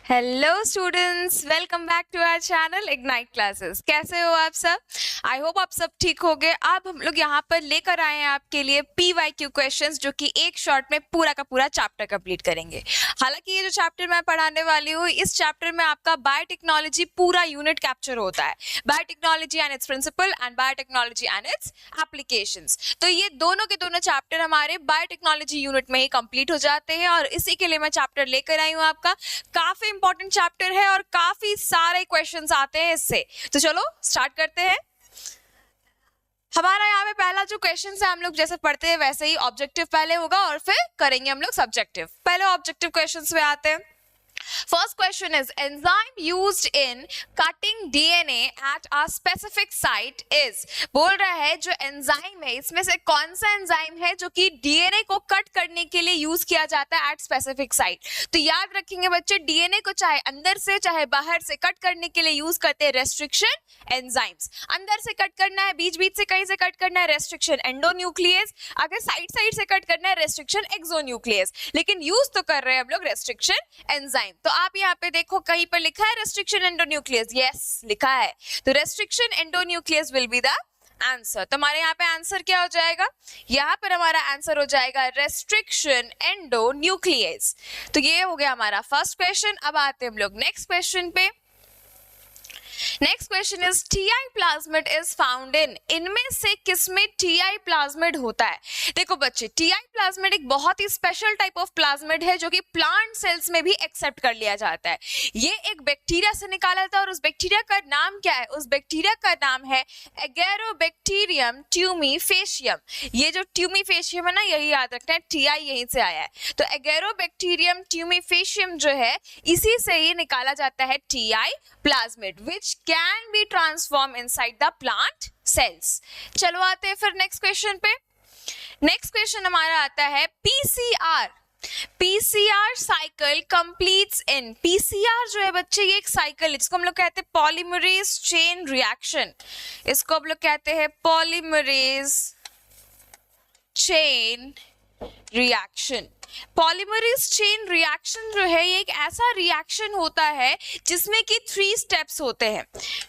Hello students, welcome back to our channel Ignite classes. कैसे हो आप सब? आई होप आप सब ठीक हो गए। अब हम लोग यहाँ पर लेकर आए हैं आपके लिए PYQ क्वेश्चंस, जो कि एक शॉर्ट में पूरा का पूरा चैप्टर कंप्लीट करेंगे। हालांकि ये जो चैप्टर मैं पढ़ाने वाली हूँ, इस चैप्टर में आपका बायोटेक्नोलॉजी पूरा यूनिट कैप्चर होता है। Biotechnology and its principle and biotechnology and its applications. तो ये दोनों के दोनों चैप्टर हमारे बायोटेक्नोलॉजी यूनिट में ही कंप्लीट हो जाते हैं, और इसी के लिए मैं चैप्टर लेकर आई हूँ आपका। काफी इंपॉर्टेंट चैप्टर है और काफी सारे क्वेश्चंस आते हैं इससे। तो चलो स्टार्ट करते हैं। हमारा यहाँ पे पहला जो क्वेश्चन है, हम लोग जैसे पढ़ते हैं वैसे ही ऑब्जेक्टिव पहले होगा और फिर करेंगे हम लोग सब्जेक्टिव। पहले ऑब्जेक्टिव क्वेश्चंस पे आते हैं। First question is, enzyme used in cutting DNA at a specific site is। बोल रहा है जो एंजाइम है, इसमें से कौन सा एंजाइम है जो कि डीएनए को कट करने के लिए यूज किया जाता है एट स्पेसिफिक साइट। तो याद रखेंगे बच्चे, डीएनए को चाहे अंदर से चाहे बाहर से कट करने के लिए यूज करते हैं रेस्ट्रिक्शन एंजाइम्स। अंदर से कट करना है, बीच बीच से कहीं से कट करना है, रेस्ट्रिक्शन एंडोन्यूक्लियस। अगर साइड साइड से कट करना है, रेस्ट्रिक्शन एक्सोन्यूक्लियस। लेकिन यूज तो कर रहे हैं हम लोग रेस्ट्रिक्शन एंजाइम। तो आप यहाँ पे देखो, कहीं पर लिखा है रेस्ट्रिक्शन एंडोन्यूक्लियस, यस लिखा है। तो restriction endonuclease will be the answer. तो हमारे यहाँ पे आंसर क्या हो जाएगा? यहाँ पर हमारा आंसर हो जाएगा रेस्ट्रिक्शन एंडोन्यूक्लियस। तो ये हो गया हमारा फर्स्ट क्वेश्चन। अब आते हैं हम लोग नेक्स्ट क्वेश्चन पे। Next question is TI plasmid is found in. इनमें से किसमें TI प्लाज्मिड होता है? देखो बच्चे, TI प्लाज्मिड एक बहुत ही स्पेशल टाइप ऑफ प्लाज्मिड है जो कि प्लांट सेल्स में भी एक्सेप्ट कर लिया जाता है। ये एक बैक्टीरिया से निकाला जाता है, और उस बैक्टीरिया का नाम क्या है? उस बैक्टीरिया का नाम है एगेरोबैक्टीरियम ट्यूमीफेशियम। ये जो ट्यूमीफेशियम है ना, यही याद रखना है, TI यहीं से आया है। तो एगेरोबैक्टीरियम ट्यूमीफेशियम जो है, इसी से ही निकाला जाता है TI plasmid, which can be transformed inside the plant cells। चलो आते हैं फिर नेक्स्ट क्वेश्चन पे। नेक्स्ट क्वेश्चन हमारा आता है PCR साइकिल कंप्लीट्स इन। PCR जो है बच्चे, ये एक साइकिल, इसको हम लोग कहते हैं पॉलीमरेज चेन रिएक्शन। इसको हम लोग कहते हैं polymerase chain reaction. Polymerase chain reaction जो है, ये एक ऐसा रिएक्शन होता है जिसमें कि 3 स्टेप्स होते हैं।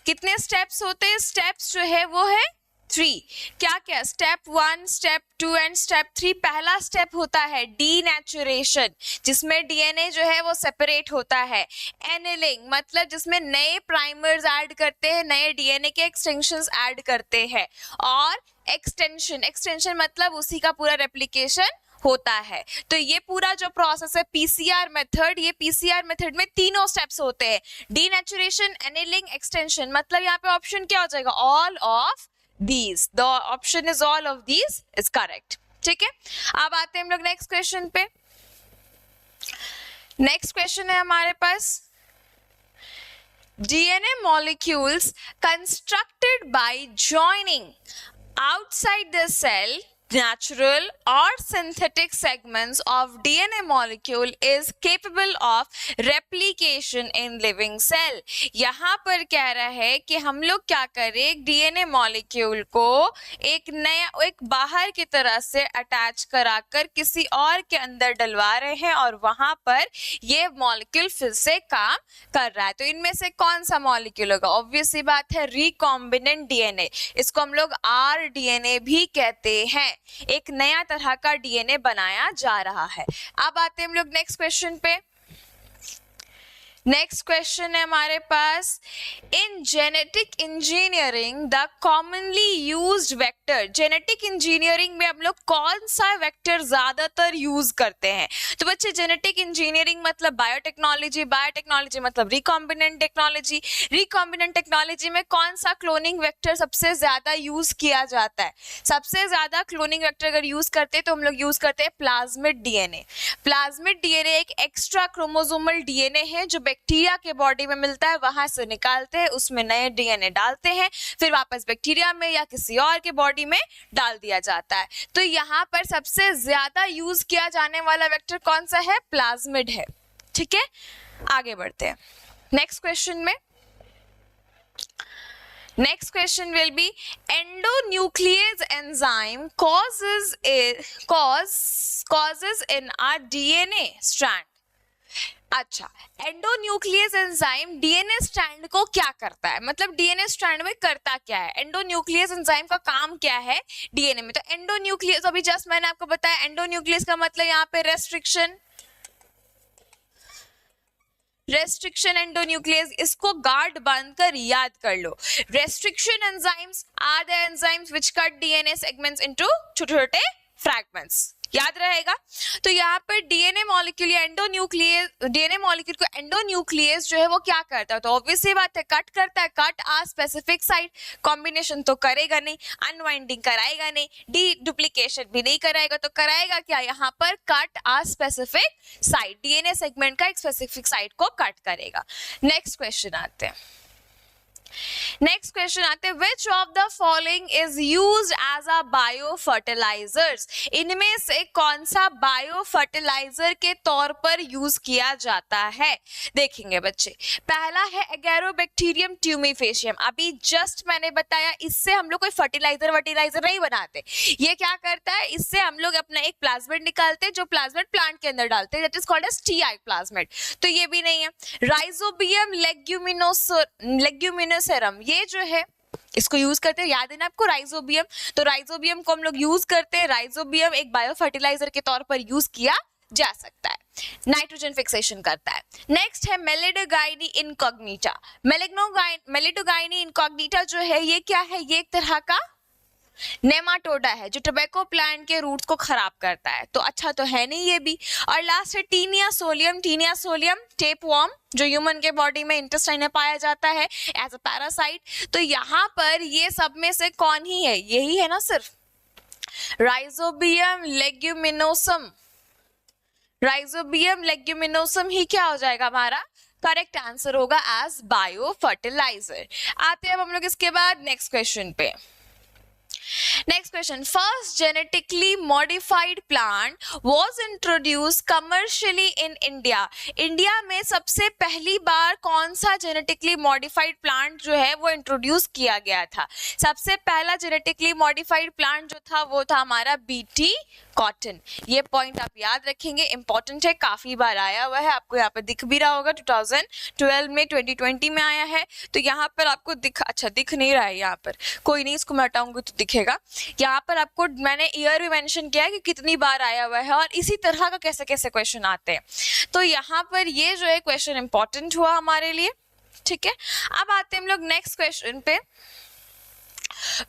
कितने स्टेप्स होते हैं? स्टेप्स जो है वो है 3। क्या क्या? Step 1, step 2 and step 3। पहला स्टेप होता है डीनेचुरेशन, जिसमें डीएनए जो है वो सेपरेट होता है। एनिलिंग मतलब जिसमें नए प्राइमर्स ऐड करते हैं, नए डीएनए के एक्सटेंशंस ऐड करते हैं। और एक्सटेंशन मतलब उसी का पूरा रेप्लिकेशन होता है। तो ये पूरा जो प्रोसेस है पीसीआर मेथड, ये पीसीआर मेथड में तीनों स्टेप्स होते हैं, डीनेचुरेशन, एनिलिंग, एक्सटेंशन। मतलब यहाँ पे ऑप्शन क्या हो जाएगा? All of these. The option is all of these is correct. ठीक है, अब आते हैं हम लोग नेक्स्ट क्वेश्चन पे। नेक्स्ट क्वेश्चन है हमारे पास, DNA molecules constructed by joining outside the cell natural or synthetic segments of DNA molecule is capable of replication in living cell। यहाँ पर कह रहा है कि हम लोग क्या करें, DNA मॉलिक्यूल को एक नया, एक बाहर की तरह से अटैच कराकर किसी और के अंदर डलवा रहे हैं, और वहां पर ये मॉलिक्यूल फिर से काम कर रहा है। तो इनमें से कौन सा मॉलिक्यूल होगा? ऑब्वियस सी बात है, रिकॉम्बिनेंट DNA। इसको हम लोग rDNA भी कहते हैं। एक नया तरह का डीएनए बनाया जा रहा है। अब आते हैं हम लोग नेक्स्ट क्वेश्चन पे। नेक्स्ट क्वेश्चन है हमारे पास, in genetic engineering the commonly used vector. Genetic engineering में हम लोग कौन सा वेक्टर ज्यादातर यूज करते हैं? तो बच्चे, जेनेटिक इंजीनियरिंग मतलब बायोटेक्नोलॉजी, बायोटेक्नोलॉजी मतलब रिकॉम्बिनेंट टेक्नोलॉजी। रिकॉम्बिनेंट टेक्नोलॉजी में कौन सा क्लोनिंग वेक्टर सबसे ज्यादा यूज किया जाता है? सबसे ज्यादा क्लोनिंग वेक्टर अगर यूज करते हैं तो हम लोग यूज करते हैं प्लाज्मिड डीएनए। प्लाज्मिड डीएनए एक एक्स्ट्रा क्रोमोसोमल डीएनए है जो बैक्टीरिया के बॉडी में मिलता है, वहां से निकालते हैं, उसमें नए डीएनए डालते हैं, फिर वापस बैक्टीरिया में या किसी और के बॉडी में डाल दिया जाता है। तो यहाँ पर सबसे ज्यादा यूज किया जाने वाला वेक्टर कौन सा है? प्लाज्मिड है। ठीक है, आगे बढ़ते हैं नेक्स्ट क्वेश्चन में। Next question will be, endonuclease enzyme causes in our DNA strand. अच्छा, एंडोन्यूक्लियस एंजाइम डीएनए स्ट्रैंड को क्या करता है, मतलब डीएनए स्ट्रैंड में करता क्या है, एंडोन्यूक्लियस एंजाइम का काम क्या है डीएनए में। तो एंडोन्यूक्लियस, अभी जस्ट मैंने आपको बताया एंडोन्यूक्लियस का मतलब यहाँ पे रेस्ट्रिक्शन, रेस्ट्रिक्शन एंडोन्यूक्लियस, इसको गार्ड बांधकर याद कर लो। Restriction enzymes are the enzymes which cut DNA segments into छोटे-छोटे फ्रैगमेंट्स, याद रहेगा। तो यहाँ पर डीएनए मॉलिक्यूल या एंडोन्यूक्लियस, डीएनए मॉलिक्यूल को एंडोन्यूक्लियस जो है वो क्या करता है, तो ऑब्वियस सी बात है कट करता है, cut a specific site, combination तो करेगा नहीं, अनवाइंडिंग कराएगा नहीं, डी डुप्लीकेशन भी नहीं कराएगा, तो कराएगा क्या, यहाँ पर cut a specific site, DNA segment का एक स्पेसिफिक साइट को कट करेगा। नेक्स्ट क्वेश्चन आते हैं, नेक्स्ट क्वेश्चन आते हैं, which of the following is used as a bio fertilizers, इनमें से कौन सा बायो फर्टिलाइजर के तौर पर यूज किया जाता है। देखेंगे बच्चे, पहला है एगैरोबैक्टीरियम ट्यूमिफेशियम, अभी जस्ट मैंने बताया इससे हम लोग कोई फर्टिलाइजर वर्टिलाइजर नहीं बनाते, ये क्या करता है, इससे हम लोग अपना एक प्लाज्मिड निकालते हैं जो प्लाज्मिड प्लांट के अंदर डालते हैं, that is called as Ti plasmid, तो ये भी नहीं है। राइजोबियम लेग्यूमिनोसेरम, ये जो है इसको यूज करते हैं, याद है ना आपको राइजोबियम, तो राइजोबियम को हम लोग यूज करते हैं, राइजोबियम एक बायो फर्टिलाइजर के तौर पर यूज किया जा सकता है, नाइट्रोजन फिक्सेशन करता है। नेक्स्ट है मेलिडोगाइनी इनकॉग्निटा, मेलिडोगाइनी इनकॉग्निटा जो है ये क्या है, ये एक तरह का नेमाटोडा है जो टोबैको प्लांट के रूट्स को खराब करता है, तो अच्छा तो है नहीं ये भी। और लास्ट है Taenia solium, Taenia solium tapeworm जो ह्यूमन के बॉडी में इंटेस्टाइन में पाया जाता है एज अ पैरासाइट, तो यहाँ पर ये सब में से कौन ही है, यही है ना सिर्फ राइजोबियम लेग्यूमिनोसम, राइजोबियम लेग्यूमिनोसम ही क्या हो जाएगा हमारा करेक्ट आंसर होगा एज बायो फर्टिलाइजर। आते हैं अब हम लोग इसके बाद नेक्स्ट क्वेश्चन पे। Next question, first genetically modified plant was introduced commercially in India. India में सबसे पहली बार कौन सा genetically modified plant जो है वो इंट्रोड्यूस किया गया था, सबसे पहला genetically modified plant जो था वो था हमारा बीटी कॉटन, ये पॉइंट आप याद रखेंगे, इंपॉर्टेंट है, काफी बार आया हुआ है, आपको यहाँ पर दिख भी रहा होगा 2012 में 2020 में आया है, तो यहाँ पर आपको दिख नहीं रहा है यहाँ पर, कोई नहीं इसको मैं हटाऊंगी तो दिखेगा, यहाँ पर आपको मैंने ईयर भी मेंशन किया है कि कितनी बार आया हुआ है और इसी तरह का कैसे कैसे क्वेश्चन आते हैं, तो यहाँ पर ये जो है क्वेश्चन इंपॉर्टेंट हुआ हमारे लिए, ठीक है। अब आते हैं हम लोग नेक्स्ट क्वेश्चन पे,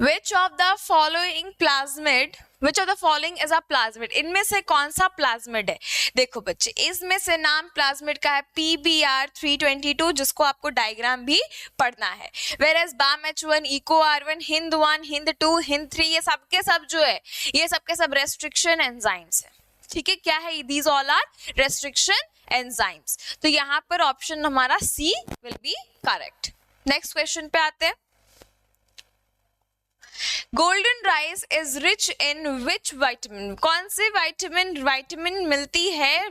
Which of the following plasmid, which of the following is a plasmid, इनमें से कौन सा प्लाज्मिड है। देखो बच्चे इसमें से नाम प्लाज्मिड का है PBr322 जिसको आपको डायग्राम भी पढ़ना है, whereas BAM-H1, EcoR1, HIND1, HIND2, HIND3 ये सब के सब जो है ये सब के सब रेस्ट्रिक्शन एंजाइम्स है, ठीक है, क्या है, these all are restriction enzymes, तो यहाँ पर ऑप्शन हमारा C will be correct। Next question पे आते हैं, golden rice is rich in which vitamin, कौन से विटामिन मिलती है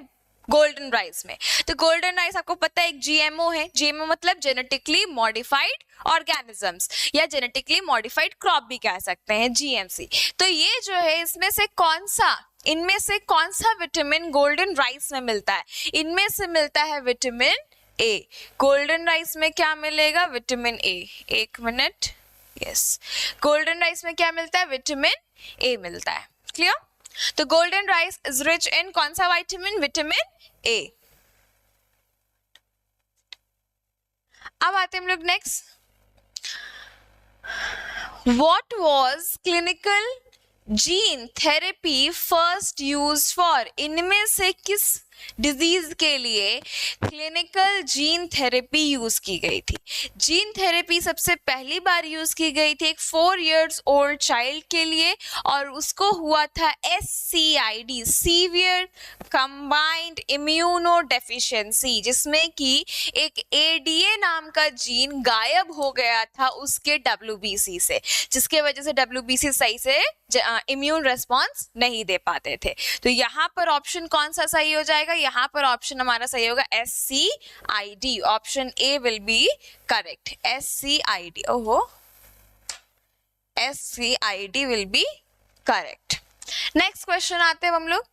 गोल्डन राइस में, तो गोल्डन राइस आपको पता है एक जीएमओ है, जीएमओ मतलब जेनेटिकली मॉडिफाइड ऑर्गेनिजम्स या जेनेटिकली मॉडिफाइड क्रॉप भी कह सकते हैं, जीएमसी, तो ये जो है इसमें से कौन सा, इनमें से कौन सा विटामिन गोल्डन राइस में मिलता है, इनमें से मिलता है विटामिन ए, गोल्डन राइस में क्या मिलेगा विटामिन ए, एक मिनट, यस, गोल्डन राइस में क्या मिलता है विटामिन ए मिलता है, क्लियर, तो golden rice is rich in कौन सा विटामिन, विटामिन ए। अब आते हैं हम लोग next, what was clinical gene therapy first use for, इनमें से किस डिजीज के लिए क्लिनिकल जीन थेरेपी यूज की गई थी, जीन थेरेपी सबसे पहली बार यूज की गई थी एक 4 years ओल्ड चाइल्ड के लिए और उसको हुआ था SCID, severe combined immuno deficiency, जिसमें कि एक ADA नाम का जीन गायब हो गया था उसके WBC से, जिसके वजह से WBC सही से इम्यून रेस्पॉन्स नहीं दे पाते थे, तो यहाँ पर ऑप्शन कौन सा सही हो जाएगा, यहाँ पर ऑप्शन हमारा सही होगा SCID, option A will be correct, SCID, ओहो SCID will be correct. Next question आते हैं हम लोग,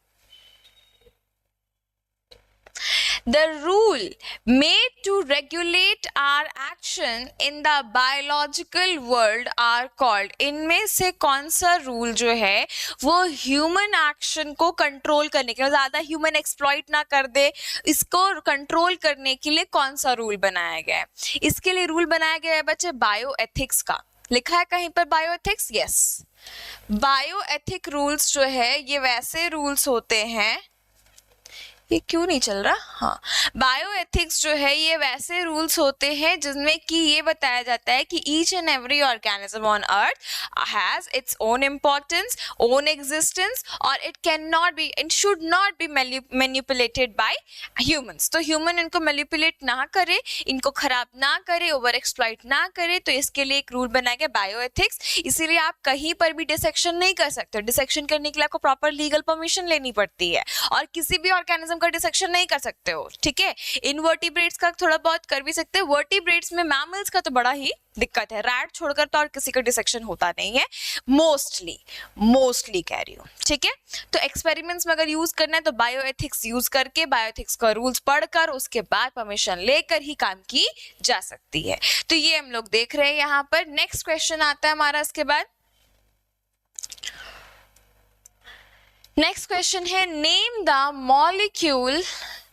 The rule made to regulate our action in the biological world are called. इनमें से कौन सा रूल जो है वो ह्यूमन एक्शन को कंट्रोल करने के लिए, ज़्यादा ह्यूमन एक्सप्लॉइट ना कर दे, इसको कंट्रोल करने के लिए कौन सा रूल बनाया गया है? इसके लिए रूल बनाया गया है बच्चे बायो एथिक्स का। लिखा है कहीं पर bio ethics? Yes, bio ethic rules जो है ये वैसे रूल्स होते हैं, ये क्यों नहीं चल रहा? हाँ, बायो एथिक्स जो है ये वैसे रूल्स होते हैं जिसमें कि ये बताया जाता है कि each and every organism on earth has its own importance, own existence, और it can not be, it should not be manipulated by humans. तो ह्यूमन इनको मैनिपुलेट ना करे, इनको खराब ना करे, ओवर एक्सप्लॉइट ना करे, तो इसके लिए एक रूल बनाया गया बायो एथिक्स। इसीलिए आप कहीं पर भी डिसेक्शन नहीं कर सकते। डिसेक्शन करने के लिए आपको प्रॉपर लीगल परमिशन लेनी पड़ती है, और किसी भी ऑर्गेनिज्म का डिसेक्शन नहीं कर सकते हो, ठीक है? इनवर्टिब्रेट्स का थोड़ा बहुत कर भी सकते हैं, वर्टिब्रेट्स में मैमल्स का तो बड़ा ही दिक्कत है, रैट छोड़कर तो और किसी का डिसेक्शन होता नहीं है, मोस्टली कह रही हूँ, ठीक है? तो एक्सपेरिमेंट्स में अगर यूज करना है तो बायोएथिक्स यूज करके, बायोएथिक्स का रूल्स पढ़कर उसके बाद परमिशन लेकर ही काम की जा सकती है। तो ये हम लोग देख रहे हैं यहाँ पर। नेक्स्ट क्वेश्चन आता है हमारा इसके बाद। नेक्स्ट क्वेश्चन है, name the molecule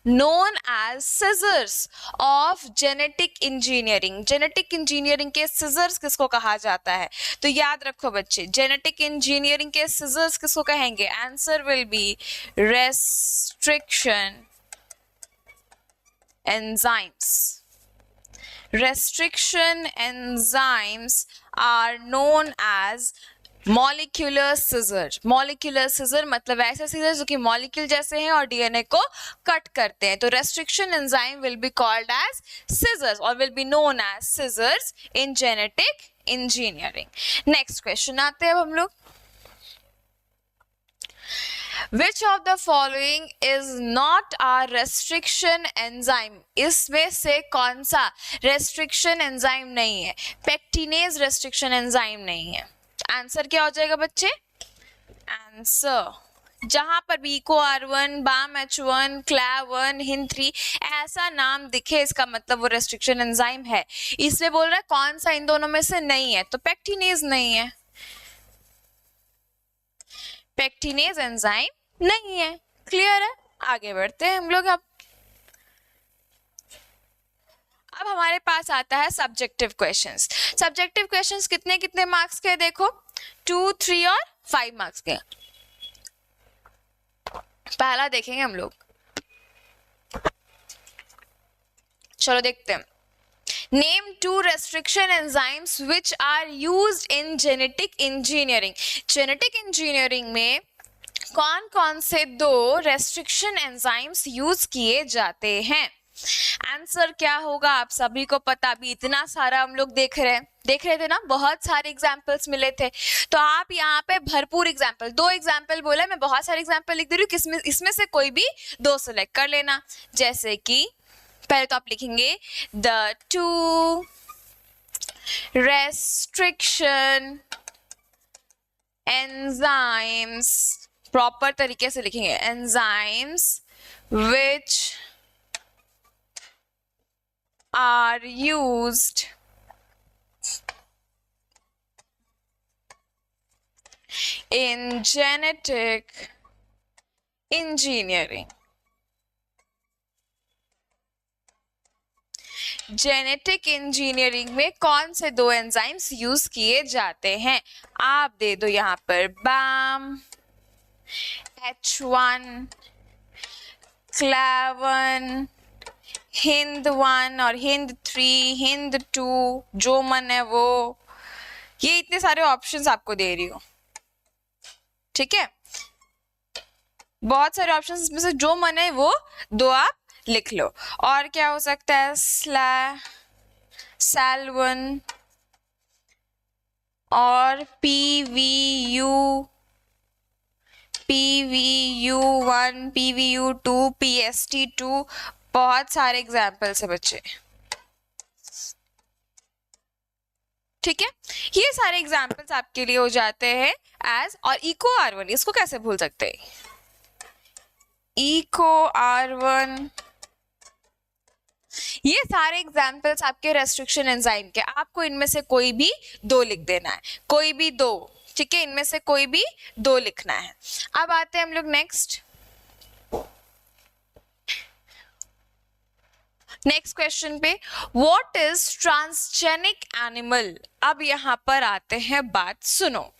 known as scissors of genetic engineering। Genetic engineering के scissors किसको कहा जाता है? तो याद रखो बच्चे, जेनेटिक इंजीनियरिंग के scissors किसको कहेंगे? Answer will be restriction enzymes। restriction enzymes are known as molecular scissor. Molecular scissor मतलब ऐसे सिजर जो कि मॉलिक्यूल जैसे हैं और डीएनए को कट करते हैं। तो restriction enzyme will be called as scissors और will be known as scissors in genetic engineering. Next question आते हैं अब हम लोग। Which of the following is not a restriction enzyme? इसमें से कौन सा रेस्ट्रिक्शन एंजाइम नहीं है? पेक्टिनेज रेस्ट्रिक्शन एंजाइम नहीं है। आंसर क्या हो जाएगा बच्चे? आंसर जहां पर भी EcoR1, BAM-H1, CLAV1, HIN3 ऐसा नाम दिखे इसका मतलब वो रेस्ट्रिक्शन एंजाइम है। इसलिए बोल रहा है कौन सा इन दोनों में से नहीं है, तो पेक्टिनेज नहीं है, पेक्टिनेज एंजाइम नहीं है। क्लियर है? आगे बढ़ते हैं हम लोग। अब हमारे पास आता है सब्जेक्टिव क्वेश्चंस। सब्जेक्टिव क्वेश्चंस कितने कितने मार्क्स के? देखो 2, 3 और 5 मार्क्स के। पहला देखेंगे हम लोग, चलो देखते हैं। Name 2 restriction enzymes which are used in genetic engineering। Genetic engineering में कौन कौन से 2 रेस्ट्रिक्शन एंजाइम्स यूज किए जाते हैं? आंसर क्या होगा आप सभी को पता, भी इतना सारा हम लोग देख रहे थे ना, बहुत सारे एग्जाम्पल्स मिले थे। तो आप यहाँ पे भरपूर एग्जाम्पल, 2 एग्जाम्पल बोला, मैं बहुत सारे एग्जाम्पल लिख दे रही हूँ, इसमें से कोई भी 2 सिलेक्ट कर लेना। जैसे कि पहले तो आप लिखेंगे द 2 रेस्ट्रिक्शन एंजाइम्स, प्रॉपर तरीके से लिखेंगे, enzymes which are used in genetic engineering। Genetic engineering में कौन से 2 एंजाइम्स यूज किए जाते हैं? आप दे दो यहाँ पर BAM, H1, CLAV1, HIND1 और HIND3, HIND2, जो मन है वो। ये इतने सारे ऑप्शंस आपको दे रही हूँ, ठीक है? बहुत सारे ऑप्शंस, इसमें से जो मन है वो 2 आप लिख लो। और क्या हो सकता है? SAL1 और PVU1, PVU2, PST2, बहुत सारे एग्जाम्पल्स है बच्चे, ठीक है? ये सारे एग्जाम्पल्स आपके लिए हो जाते हैं एज। और EcoR1, इसको कैसे भूल सकते हैं? EcoR1 ये सारे एग्जाम्पल्स आपके रेस्ट्रिक्शन एंजाइम के, आपको इनमें से कोई भी 2 लिख देना है, कोई भी 2, ठीक है, इनमें से कोई भी 2 लिखना है। अब आते हैं हम लोग नेक्स्ट क्वेश्चन पे, व्हाट इज ट्रांसजेनिक एनिमल। अब यहां पर आते हैं, बात सुनो।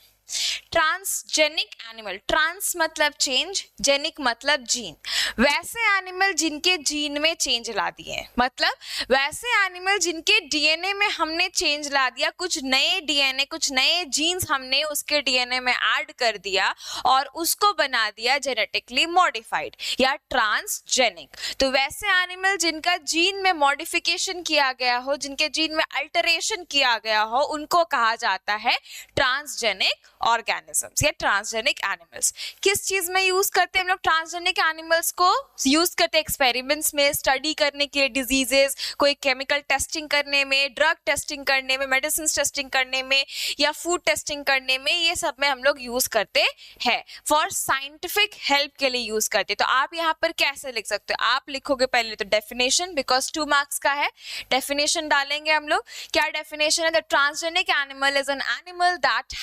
ट्रांसजेनिक एनिमल, ट्रांस मतलब चेंज, जेनिक मतलब जीन, वैसे एनिमल जिनके जीन में चेंज ला दिए, मतलब वैसे एनिमल जिनके डीएनए में हमने चेंज ला दिया, कुछ नए डीएनए, कुछ नए जीन्स हमने उसके डीएनए में ऐड कर दिया और उसको बना दिया जेनेटिकली मॉडिफाइड या ट्रांसजेनिक। तो वैसे एनिमल जिनका जीन में मॉडिफिकेशन किया गया हो, जिनके जीन में अल्टरेशन किया गया हो, उनको कहा जाता है ट्रांसजेनिक ऑर्गेनिजम्स या ट्रांसजेनिक एनिमल्स। किस चीज में यूज करते हैं हम लोग ट्रांसजेनिक एनिमल्स को? यूज करते हैं एक्सपेरिमेंट्स में, स्टडी करने के लिए डिजीजेस, कोई केमिकल टेस्टिंग करने में, ड्रग टेस्टिंग करने में, मेडिसिन टेस्टिंग करने में या फूड टेस्टिंग करने में, ये सब में हम लोग यूज करते हैं, फॉर साइंटिफिक हेल्प के लिए यूज करते हैं। तो आप यहाँ पर कैसे लिख सकते हो? आप लिखोगे पहले तो डेफिनेशन, बिकॉज 2 मार्क्स का है, डेफिनेशन डालेंगे हम लोग। क्या डेफिनेशन है? The transgenic animal is an animal that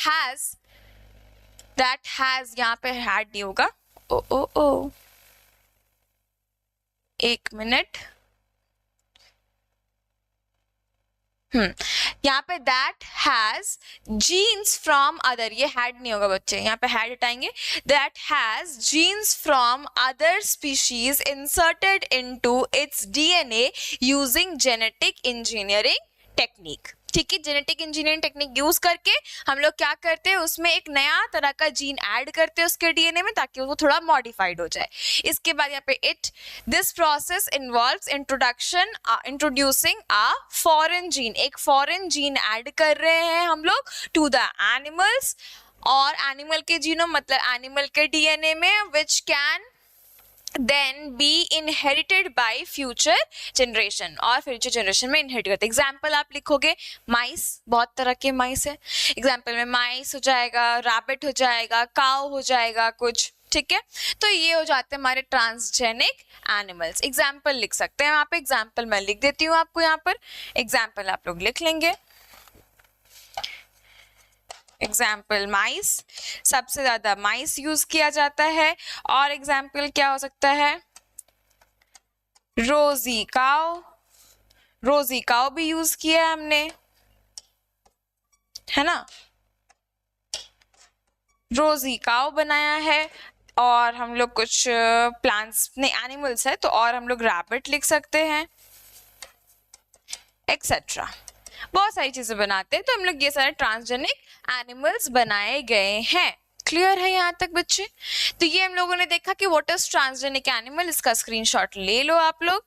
has, यहाँ पे हैड नहीं होगा, ओ एक मिनट, यहाँ पे that has genes from other, ये हैड नहीं होगा बच्चे, यहाँ पे हैड हटाएंगे, that has genes from other species inserted into its DNA using genetic engineering technique. ठीक है, जेनेटिक इंजीनियरिंग टेक्निक यूज करके हम लोग क्या करते हैं, उसमें एक नया तरह का जीन ऐड करते हैं उसके डीएनए में, ताकि वो थोड़ा मॉडिफाइड हो जाए। इसके बाद यहाँ पे this process involves introducing a foreign gene, एक फॉरेन जीन ऐड कर रहे हैं हम लोग टू द एनिमल्स, और एनिमल के जीनोम मतलब एनिमल के डीएनए में, which can then be inherited by future generation, और फ्यूचर जनरेशन में इनहेरिट करते। एग्जाम्पल आप लिखोगे माइस, बहुत तरह के माइस है, एग्जाम्पल में माइस हो जाएगा, रैबिट हो जाएगा, काउ हो जाएगा कुछ, ठीक है। तो ये हो जाते हैं हमारे ट्रांसजेनिक एनिमल्स। एग्जाम्पल लिख सकते हैं, यहाँ पे एग्जाम्पल मैं लिख देती हूँ आपको, यहाँ पर एग्जाम्पल आप लोग लिख लेंगे। एग्जाम्पल माइस, सबसे ज्यादा माइस यूज किया जाता है, और एग्जाम्पल क्या हो सकता है, रोजी काउ, रोजी काउ भी यूज किया है हमने, है ना, रोजी काउ बनाया है। और हम लोग कुछ प्लांट्स नहीं एनिमल्स है, तो और हम लोग रैबिट लिख सकते हैं, एक्सेट्रा, बहुत सारी चीजें बनाते हैं। तो हम लोग ये सारे ट्रांसजेनिक एनिमल्स बनाए गए हैं। क्लियर है यहाँ तक बच्चे? तो ये हम लोगों ने देखा कि व्हाट इज ट्रांसजेनिक एनिमल, इसका स्क्रीनशॉट ले लो आप लोग,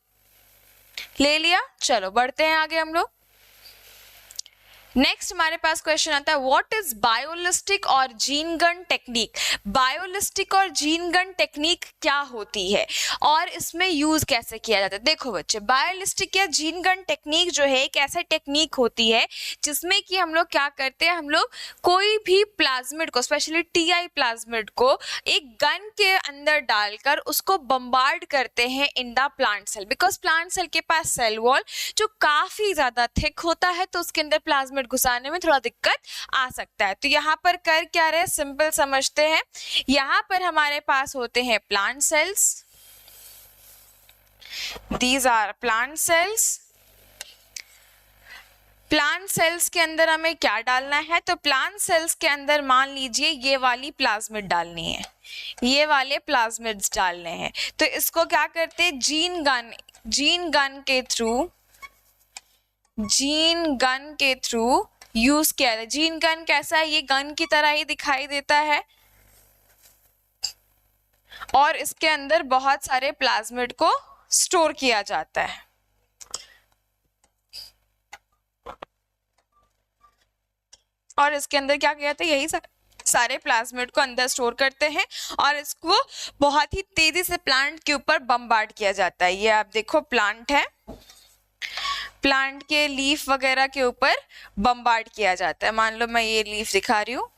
ले लिया, चलो बढ़ते हैं आगे हम लोग। नेक्स्ट हमारे पास क्वेश्चन आता है, व्हाट इज बायोलिस्टिक और जीन गन टेक्निक। बायोलिस्टिक और जीन गन टेक्निक क्या होती है और इसमें यूज कैसे किया जाता है? देखो बच्चे, बायोलिस्टिक या जीन गन टेक्निक जो है एक ऐसा टेक्निक होती है जिसमें कि हम लोग क्या करते हैं, हम लोग कोई भी प्लाज्मिड को, स्पेशली टीआई प्लाज्मिड को एक गन के अंदर डालकर उसको बम्बार्ड करते हैं in the plant cell, because plant cell के पास सेल वॉल जो काफी ज्यादा थिक होता है, तो उसके अंदर प्लाज्मिड घुसाने में थोड़ा दिक्कत आ सकता है। तो यहाँ पर कर क्या रहे, सिंपल समझते हैं। यहाँ पर हमारे पास होते हैं plant cells, these are plant cells. Plant cells के अंदर हमें क्या डालना है, तो प्लांट सेल्स के अंदर मान लीजिए ये वाली प्लाज्मिड डालनी है, ये वाले प्लाज्मिड्स डालने हैं। तो इसको क्या करते हैं, जीन गन के थ्रू यूज किया जाता है। जीन गन कैसा है, ये गन की तरह ही दिखाई देता है और इसके अंदर बहुत सारे प्लाज्मिड को स्टोर किया जाता है। और इसके अंदर क्या किया जाता है, यही सारे प्लाज्मिड को अंदर स्टोर करते हैं और इसको बहुत ही तेजी से प्लांट के ऊपर बम्बार्ड किया जाता है। ये आप देखो प्लांट है, प्लांट के लीफ वगैरह के ऊपर बम्बार्ड किया जाता है। मान लो मैं ये लीफ दिखा रही हूँ,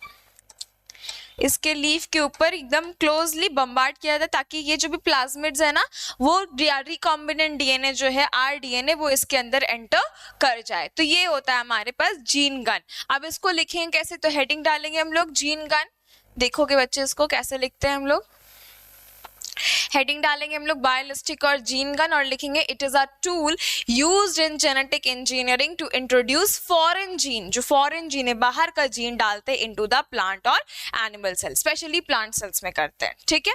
इसके लीफ के ऊपर एकदम क्लोजली बम्बार्ड किया जाता है ताकि ये जो भी प्लाज्मिड्स है ना वो रिकॉम्बिनेंट डीएनए जो है आरडीएनए वो इसके अंदर एंटर कर जाए। तो ये होता है हमारे पास जीन गन। अब इसको लिखेंगे कैसे, तो हेडिंग डालेंगे हम लोग जीन गन। देखोगे बच्चे इसको कैसे लिखते हैं हम लोग, हेडिंग डालेंगे हम लोग बायोलिस्टिक और जीन गन और लिखेंगे it is a tool used in genetic engineering to introduce foreign gene, जो फॉरेन जीन है बाहर का जीन डालते हैं इनटू द प्लांट और animal cell, specially plant cells में करते हैं। ठीक है,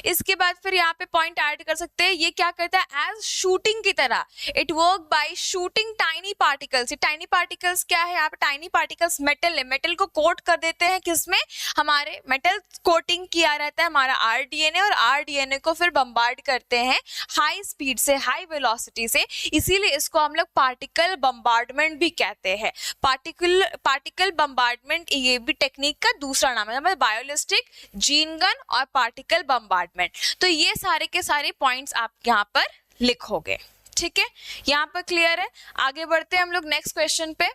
इसके बाद फिर यहाँ पे पॉइंट ऐड कर सकते हैं, ये क्या करता है एज शूटिंग की तरह, it work by shooting tiny particles. ये टाइनी पार्टिकल्स क्या है, यहाँ पे टाइनी पार्टिकल्स मेटल है, मेटल को कोट कर देते हैं किसमें, हमारे मेटल कोटिंग किया रहता है हमारा आरडीएनए और आरडीएनए को फिर बम्बार्ड करते हैं हाई स्पीड से, हाई वेलोसिटी से, इसीलिए इसको हम लोग पार्टिकल बम्बार्डमेंट भी कहते हैं। पार्टिकल बम्बार्डमेंट ये भी टेक्निक का दूसरा नाम है, मतलब बायोलिस्टिक, जीन गन और पार्टिकल बम्बार्डमेंट। तो ये सारे के सारे पॉइंट्स आप यहाँ पर लिखोगे। ठीक है, यहाँ पर क्लियर है। आगे बढ़ते हैं हम लोग नेक्स्ट क्वेश्चन पे।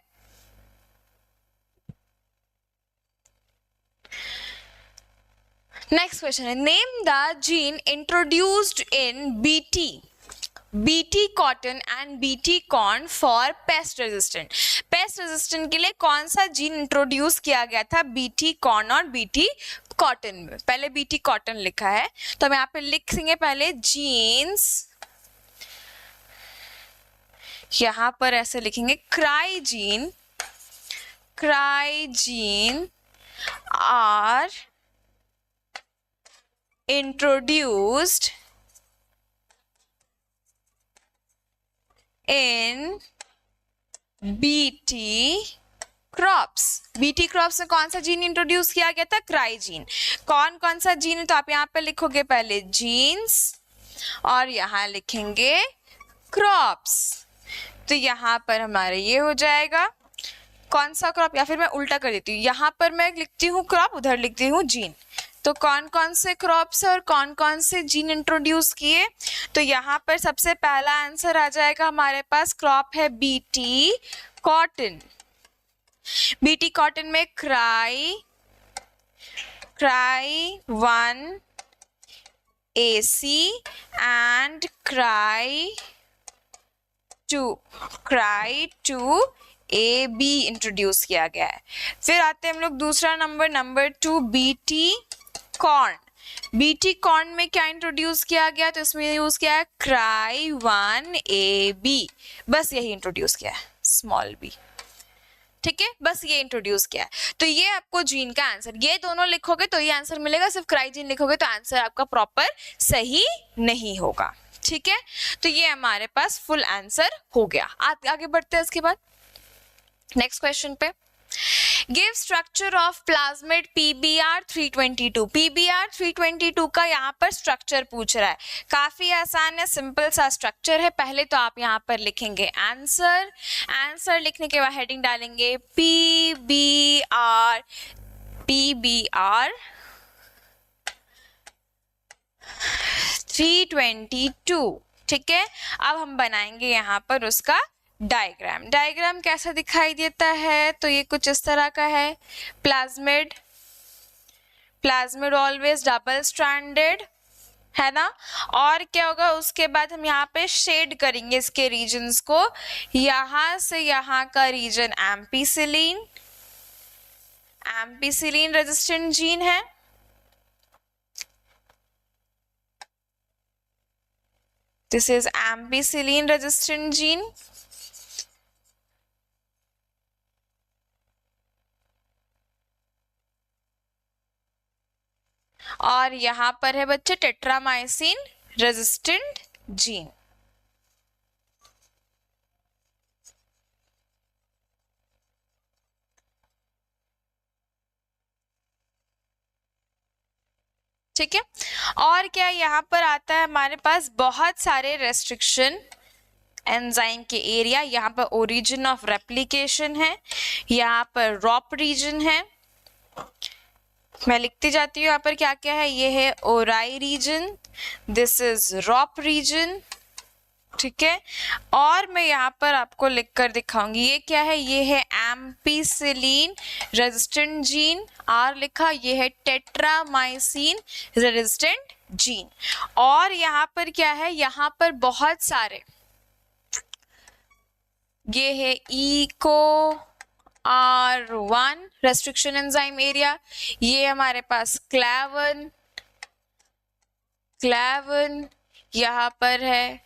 नेक्स्ट क्वेश्चन है name the gene introduced in BT cotton and BT corn for pest resistant. Pest resistant के लिए कौन सा जीन इंट्रोड्यूस किया गया था बीटी कॉर्न और बीटी कॉटन में। पहले बीटी कॉटन लिखा है तो हम यहाँ पे लिखेंगे पहले जीन्स, यहाँ पर ऐसे लिखेंगे cry gene are introduced in BT crops. BT crops में कौन सा जीन इंट्रोड्यूस किया गया था, क्राई जीन। कौन सा जीन है, तो आप यहाँ पे लिखोगे पहले जीन्स और यहाँ लिखेंगे क्रॉप्स। तो यहाँ पर हमारे ये हो जाएगा कौन सा क्रॉप, या फिर मैं उल्टा कर देती हूँ, यहाँ पर मैं लिखती हूँ क्रॉप, उधर लिखती हूँ जीन। तो कौन से क्रॉप्स और कौन से जीन इंट्रोड्यूस किए, तो यहाँ पर सबसे पहला आंसर आ जाएगा हमारे पास, क्रॉप है बीटी कॉटन। बीटी कॉटन में cry 1 AC and cry 2 AB introduce किया गया है। फिर आते हैं हम लोग दूसरा number 2 BT corn. BT corn में क्या इंट्रोड्यूस किया गया, तो इसमें यूज किया है क्राई 1 AB, बस यही इंट्रोड्यूस किया है, स्मॉल b। ठीक है, बस ये इंट्रोड्यूस किया है। तो ये आपको जीन का आंसर, ये दोनों लिखोगे तो ये आंसर मिलेगा, सिर्फ क्राई जीन लिखोगे तो आंसर आपका प्रॉपर सही नहीं होगा। ठीक है, तो ये हमारे पास फुल आंसर हो गया। आगे बढ़ते हैं इसके बाद नेक्स्ट क्वेश्चन पे। Give structure of plasmid PBr 322। PBr 322 का यहाँ पर स्ट्रक्चर पूछ रहा है, काफी आसान है, सिंपल सा स्ट्रक्चर है। पहले तो आप यहाँ पर लिखेंगे आंसर लिखने के बाद हेडिंग डालेंगे PBr 322। ठीक है, अब हम बनाएंगे यहाँ पर उसका डायग्राम कैसा दिखाई देता है, तो ये कुछ इस तरह का है। प्लाज्मिड ऑलवेज डबल स्ट्रैंडेड है ना, और क्या होगा उसके बाद हम यहाँ पे शेड करेंगे इसके रीजन्स को, यहाँ से यहाँ का रीजन एम्पीसिलीन रेजिस्टेंट जीन है, this is ampicillin resistant gene. और यहाँ पर है बच्चे टेट्रामाइसिन रेजिस्टेंट जीन। ठीक है, और क्या यहाँ पर आता है हमारे पास बहुत सारे रेस्ट्रिक्शन एंजाइम के एरिया। यहाँ पर ओरिजिन ऑफ रेप्लिकेशन है, यहाँ पर रॉप रीजन है, मैं लिखती जाती हूँ यहाँ पर क्या क्या है। ये है ori region, this is rop region, ठीक है, और मैं यहाँ पर आपको लिख कर दिखाऊंगी ये क्या है, ये है एम्पीसिलिन रेजिस्टेंट जीन, आर लिखा, ये है टेट्रामाइसिन रेजिस्टेंट जीन। और यहाँ पर क्या है, यहाँ पर बहुत सारे, ये है eco R1 restriction enzyme area, ये हमारे पास क्लेवन यहाँ पर है,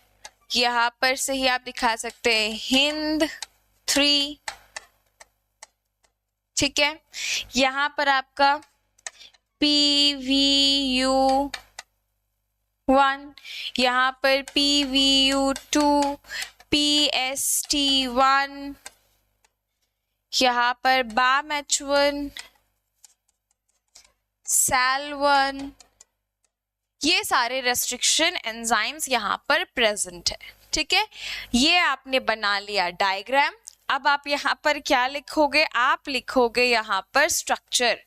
यहाँ पर से ही आप दिखा सकते हैं हिंद 3, ठीक है। यहाँ पर आपका PVU1, यहाँ पर PVU2, PST1, यहाँ पर BAMH1, SAL1, ये सारे रेस्ट्रिक्शन एंजाइम्स यहाँ पर प्रेजेंट है, ठीक है। ये आपने बना लिया डायग्राम। अब आप यहाँ पर क्या लिखोगे, आप लिखोगे यहाँ पर स्ट्रक्चर।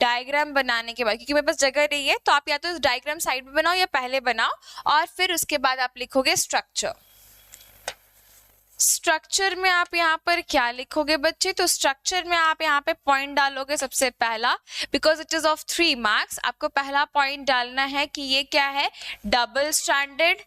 डायग्राम बनाने के बाद, क्योंकि मेरे पास जगह नहीं है, तो आप या तो डायग्राम साइड में बनाओ या पहले बनाओ, और फिर उसके बाद आप लिखोगे स्ट्रक्चर। स्ट्रक्चर में आप यहाँ पर क्या लिखोगे बच्चे, तो स्ट्रक्चर में आप यहाँ पे पॉइंट डालोगे सबसे पहला, because it is of 3 marks. आपको पहला पॉइंट डालना है कि ये क्या है, डबल स्ट्रैंडेड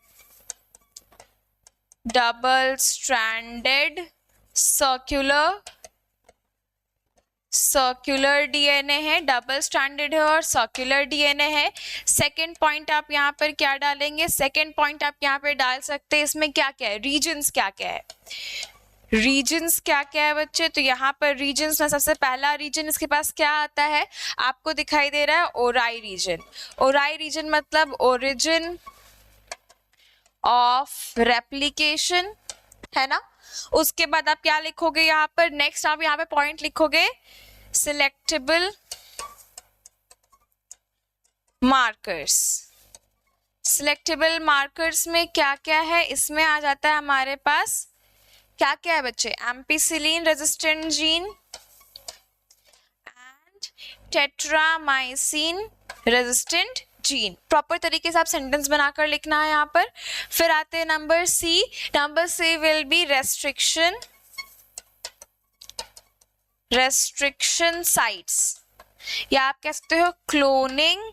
सर्कुलर डीएनए है, डबल स्ट्रैंडेड है और सर्कुलर डीएनए है। सेकेंड पॉइंट आप यहाँ पर क्या डालेंगे, सेकेंड पॉइंट आप यहाँ पर डाल सकते हैं, इसमें क्या क्या है, रीजन्स क्या क्या है, रीजन्स क्या क्या है बच्चे। तो यहाँ पर रीजन्स में सबसे पहला रीजन इसके पास क्या आता है, आपको दिखाई दे रहा है ओराई रीजन। ओराई रीजन मतलब ओरिजिन ऑफ रेप्लिकेशन, है ना। उसके बाद आप क्या लिखोगे यहाँ पर, नेक्स्ट आप यहाँ पे पॉइंट लिखोगे सिलेक्टेबल मार्कर्स। सिलेक्टेबल मार्कर्स में क्या क्या है, इसमें आ जाता है हमारे पास क्या क्या है बच्चे, ampicillin resistant gene and tetramycin resistant gene. Proper तरीके से आप सेंटेंस बनाकर लिखना है यहाँ पर। फिर आते हैं number C. Number C will be restriction sites, या आप कह सकते हो क्लोनिंग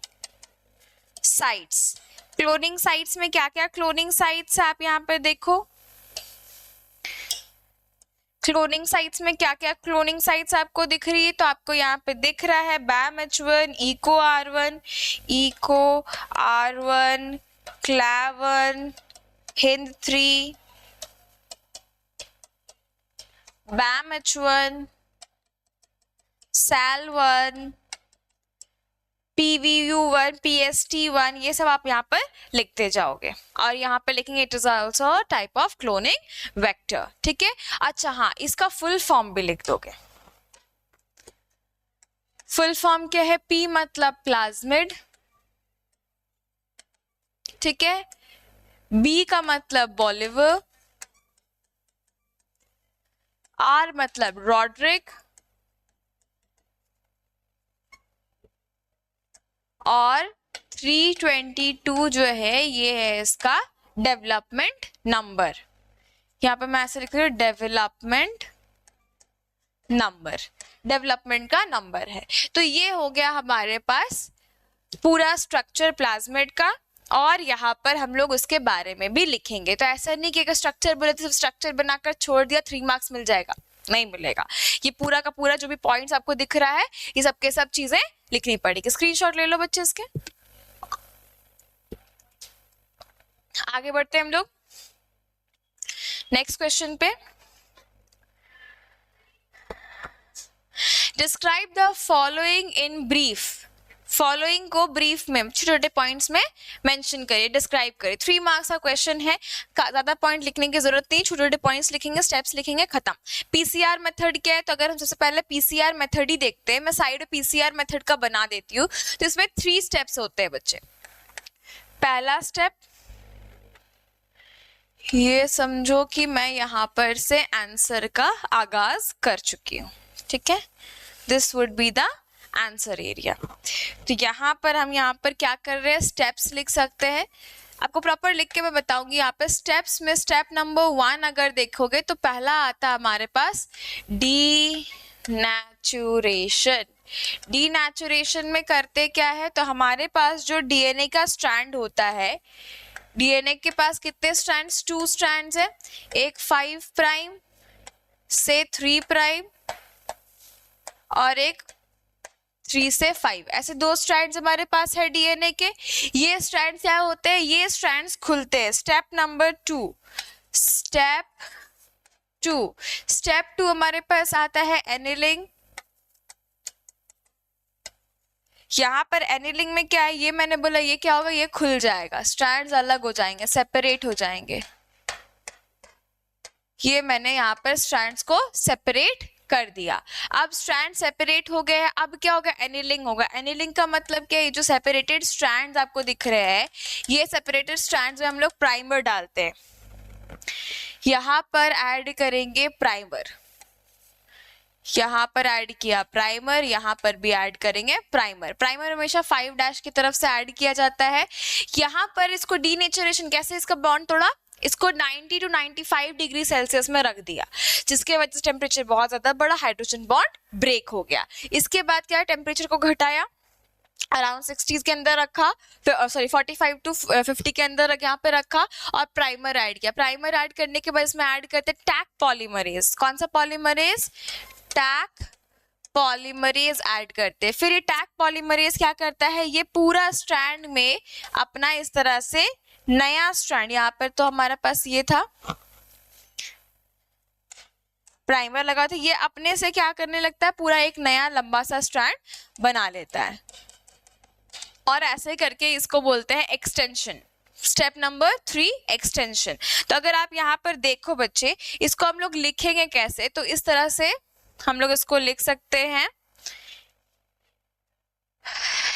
साइट्स। क्लोनिंग साइट्स में क्या क्या क्लोनिंग साइट्स है, आप यहाँ पर देखो, क्लोनिंग साइट्स में क्या क्या क्लोनिंग साइट्स आपको दिख रही है, तो आपको यहाँ पे दिख रहा है BAMH1, eco R1, क्लेवन, Hind 3, BAMH1, SAL1, PVU1, PST1, ये सब आप यहाँ पर लिखते जाओगे, और यहाँ पर लिखेंगे it is also type of cloning vector, ठीक है। अच्छा हाँ, इसका फुल फॉर्म भी लिख दोगे। फुल फॉर्म क्या है, P मतलब प्लाज्मिड, ठीक है, B का मतलब बॉलिवर, R मतलब रॉड्रिक, और 322 जो है ये है इसका डेवलपमेंट नंबर। यहाँ पे मैं ऐसे लिख रही हूँ डेवलपमेंट का नंबर है। तो ये हो गया हमारे पास पूरा स्ट्रक्चर प्लाज्मिड का, और यहाँ पर हम लोग उसके बारे में भी लिखेंगे। तो ऐसा नहीं कि अगर स्ट्रक्चर बोले तो सिर्फ स्ट्रक्चर बनाकर छोड़ दिया 3 मार्क्स मिल जाएगा, नहीं मिलेगा। ये पूरा का पूरा जो भी पॉइंट्स आपको दिख रहा है, ये सब के सब चीजें लिखनी पड़ेगी। स्क्रीनशॉट ले लो बच्चे इसके। आगे बढ़ते हैं हम लोग नेक्स्ट क्वेश्चन पे। Describe the following in brief. Following को ब्रीफ में छोटे छोटे पॉइंट्स में मेंशन करिए, डिस्क्राइब करिए। 3 मार्क्स का क्वेश्चन है, ज्यादा पॉइंट लिखने की जरूरत नहीं, छोटे छोटे पॉइंट्स लिखेंगे, स्टेप्स लिखेंगे, खत्म। पीसीआर मेथड क्या है, तो अगर हम सबसे पहले पीसीआर मेथड ही देखते हैं, मैं साइड पीसीआर मेथड का बना देती हूँ। तो इसमें 3 स्टेप्स होते हैं बच्चे। पहला स्टेप, ये समझो कि मैं यहाँ पर से आंसर का आगाज कर चुकी हूँ, ठीक है। This would be the answer area. तो यहाँ पर हम यहाँ पर क्या कर रहे हैं, स्टेप्स लिख सकते हैं। आपको प्रॉपर लिख के मैं बताऊंगी। यहाँ पे स्टेप्स में स्टेप नंबर 1 अगर देखोगे तो पहला आता है हमारे पास डीनेचुरेशन। डीनेचुरेशन में करते क्या है, तो हमारे पास जो डीएनए का स्ट्रैंड होता है, डीएनए के पास कितने स्ट्रैंड्स, 2 स्ट्रैंड्स है, एक 5 प्राइम से 3 प्राइम और एक 3 से 5, ऐसे 2 स्ट्रैंड्स हमारे पास है डीएनए के। ये स्ट्रैंड्स क्या होते हैं, ये स्ट्रैंड्स खुलते हैं। स्टेप नंबर 2, स्टेप 2 हमारे पास आता है एनिलिंग। यहाँ पर एनिलिंग में क्या है, ये मैंने बोला ये क्या होगा, ये खुल जाएगा, स्ट्रैंड्स अलग हो जाएंगे, सेपरेट हो जाएंगे। ये मैंने यहाँ पर स्ट्रैंड्स को सेपरेट कर दिया। अब स्ट्रैंड सेपरेट हो गए, अब क्या होगा, एनिलिंग होगा। एनिलिंग का मतलब क्या है, ये जो सेपरेटेड स्ट्रैंड्स आपको दिख रहे हैं, ये सेपरेटेड स्ट्रैंड्स में हम लोग प्राइमर डालते हैं। यहाँ पर ऐड करेंगे प्राइमर, यहाँ पर ऐड किया प्राइमर, यहाँ पर भी ऐड करेंगे प्राइमर। प्राइमर हमेशा 5' की तरफ से ऐड किया जाता है। यहाँ पर इसको डीनेचुरेशन कैसे, इसका बॉन्ड तोड़ा, इसको 90 to 95 डिग्री सेल्सियस में रख दिया, जिसके वजह से टेम्परेचर बहुत ज्यादा बढ़ा, हाइड्रोजन बॉन्ड ब्रेक हो गया। इसके बाद क्या है, टेम्परेचर को घटाया, अराउंड 60 के अंदर रखा, सॉरी 45 to 50 के अंदर यहाँ पे रखा और प्राइमर ऐड किया। प्राइमर ऐड करने के बाद इसमें ऐड करते टैक पॉलीमरेज। कौन सा पॉलीमरेज, टैक पॉलीमरेज ऐड करते हैं। फिर ये टैक पॉलीमरेज क्या करता है, ये पूरा स्ट्रैंड में अपना इस तरह से नया स्ट्रैंड, यहाँ पर तो हमारे पास ये था प्राइमर लगा था, ये अपने से क्या करने लगता है, पूरा एक नया लंबा सा स्ट्रैंड बना लेता है। और ऐसे करके इसको बोलते हैं एक्सटेंशन। Step number 3, extension. तो अगर आप यहाँ पर देखो बच्चे, इसको हम लोग लिखेंगे कैसे, तो इस तरह से हम लोग इसको लिख सकते हैं।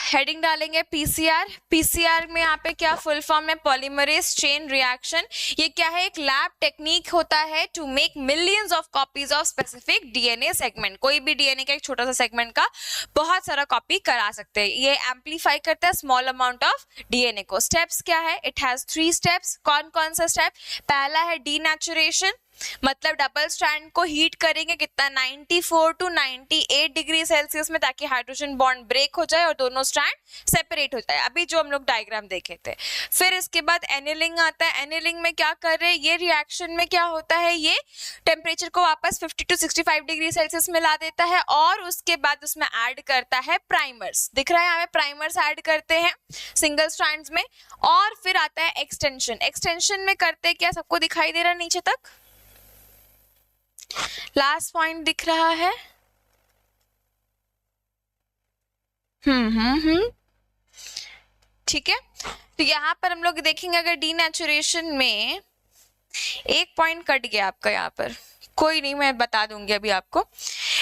हेडिंग डालेंगे पीसीआर। पीसीआर में यहाँ पे क्या फुल फॉर्म है, पॉलीमरेज चेन रिएक्शन। ये क्या है, एक लैब टेक्निक होता है to make millions of copies of specific DNA segment. कोई भी डीएनए का एक छोटा सा सेगमेंट का बहुत सारा कॉपी करा सकते हैं। ये एम्पलीफाई करता है स्मॉल अमाउंट ऑफ डीएनए को। स्टेप्स क्या है, इट हैज 3 स्टेप्स। कौन कौन सा स्टेप, पहला है डीनेचुरेशन, मतलब डबल स्ट्रैंड को हीट करेंगे कितना, 94 to 98 डिग्री सेल्सियस में, ताकि हाइड्रोजन बॉन्ड ब्रेक हो जाए और दोनों स्ट्रैंड सेपरेट हो जाए, अभी जो हम लोग डायग्राम देखे थे। फिर इसके बाद एनिलिंग आता है। एनिलिंग में क्या कर रहे हैं, ये रिएक्शन में क्या होता है, ये टेम्परेचर को वापस 50 to 65 डिग्री सेल्सियस में ला देता है और उसके बाद उसमें ऐड करता है प्राइमर्स। दिख रहा है हमें, प्राइमर्स ऐड करते हैं सिंगल स्ट्रैंड्स में। और फिर आता है एक्सटेंशन। एक्सटेंशन में करते क्या, सबको दिखाई दे रहा है नीचे तक, लास्ट पॉइंट दिख रहा है। ठीक है, तो यहाँ पर हम लोग देखेंगे, अगर डीनेचुरेशन में एक पॉइंट कट गया आपका, यहाँ पर कोई नहीं, मैं बता दूंगी अभी आपको।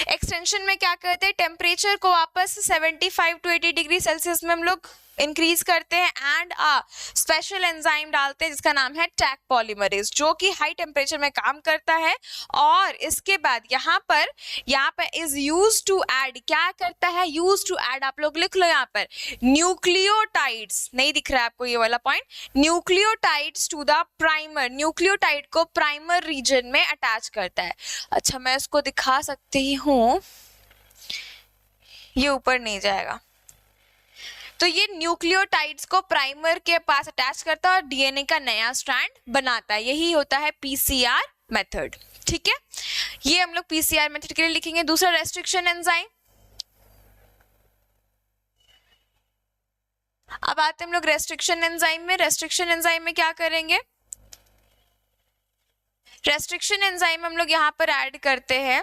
एक्सटेंशन में क्या करते हैं, टेम्परेचर को वापस 75 to 80 डिग्री सेल्सियस में हम लोग इंक्रीज करते हैं एंड स्पेशल एंजाइम डालते हैं जिसका नाम है टैक पॉलीमरेज, जो कि हाई टेम्परेचर में काम करता है। और इसके बाद यहाँ पर इज यूज टू ऐड, क्या करता है, यूज टू ऐड, आप लोग लिख लो यहाँ पर, न्यूक्लियोटाइड्स, नहीं दिख रहा है आपको ये वाला point, nucleotides to the primer. Nucleotide को प्राइमर रीजन में अटैच करता है। अच्छा, मैं इसको दिखा सकती हूँ, ये ऊपर नहीं जाएगा। तो ये न्यूक्लियोटाइड्स को प्राइमर के पास अटैच करता है और डीएनए का नया स्ट्रैंड बनाता है। यही होता है पीसीआर मेथड। ठीक है, ये हम लोग पीसीआर मेथड के लिए लिखेंगे। दूसरा रेस्ट्रिक्शन एंजाइम। अब आते हैं हम लोग रेस्ट्रिक्शन एंजाइम में। रेस्ट्रिक्शन एंजाइम में क्या करेंगे, रेस्ट्रिक्शन एंजाइम हम लोग यहाँ पर ऐड करते हैं।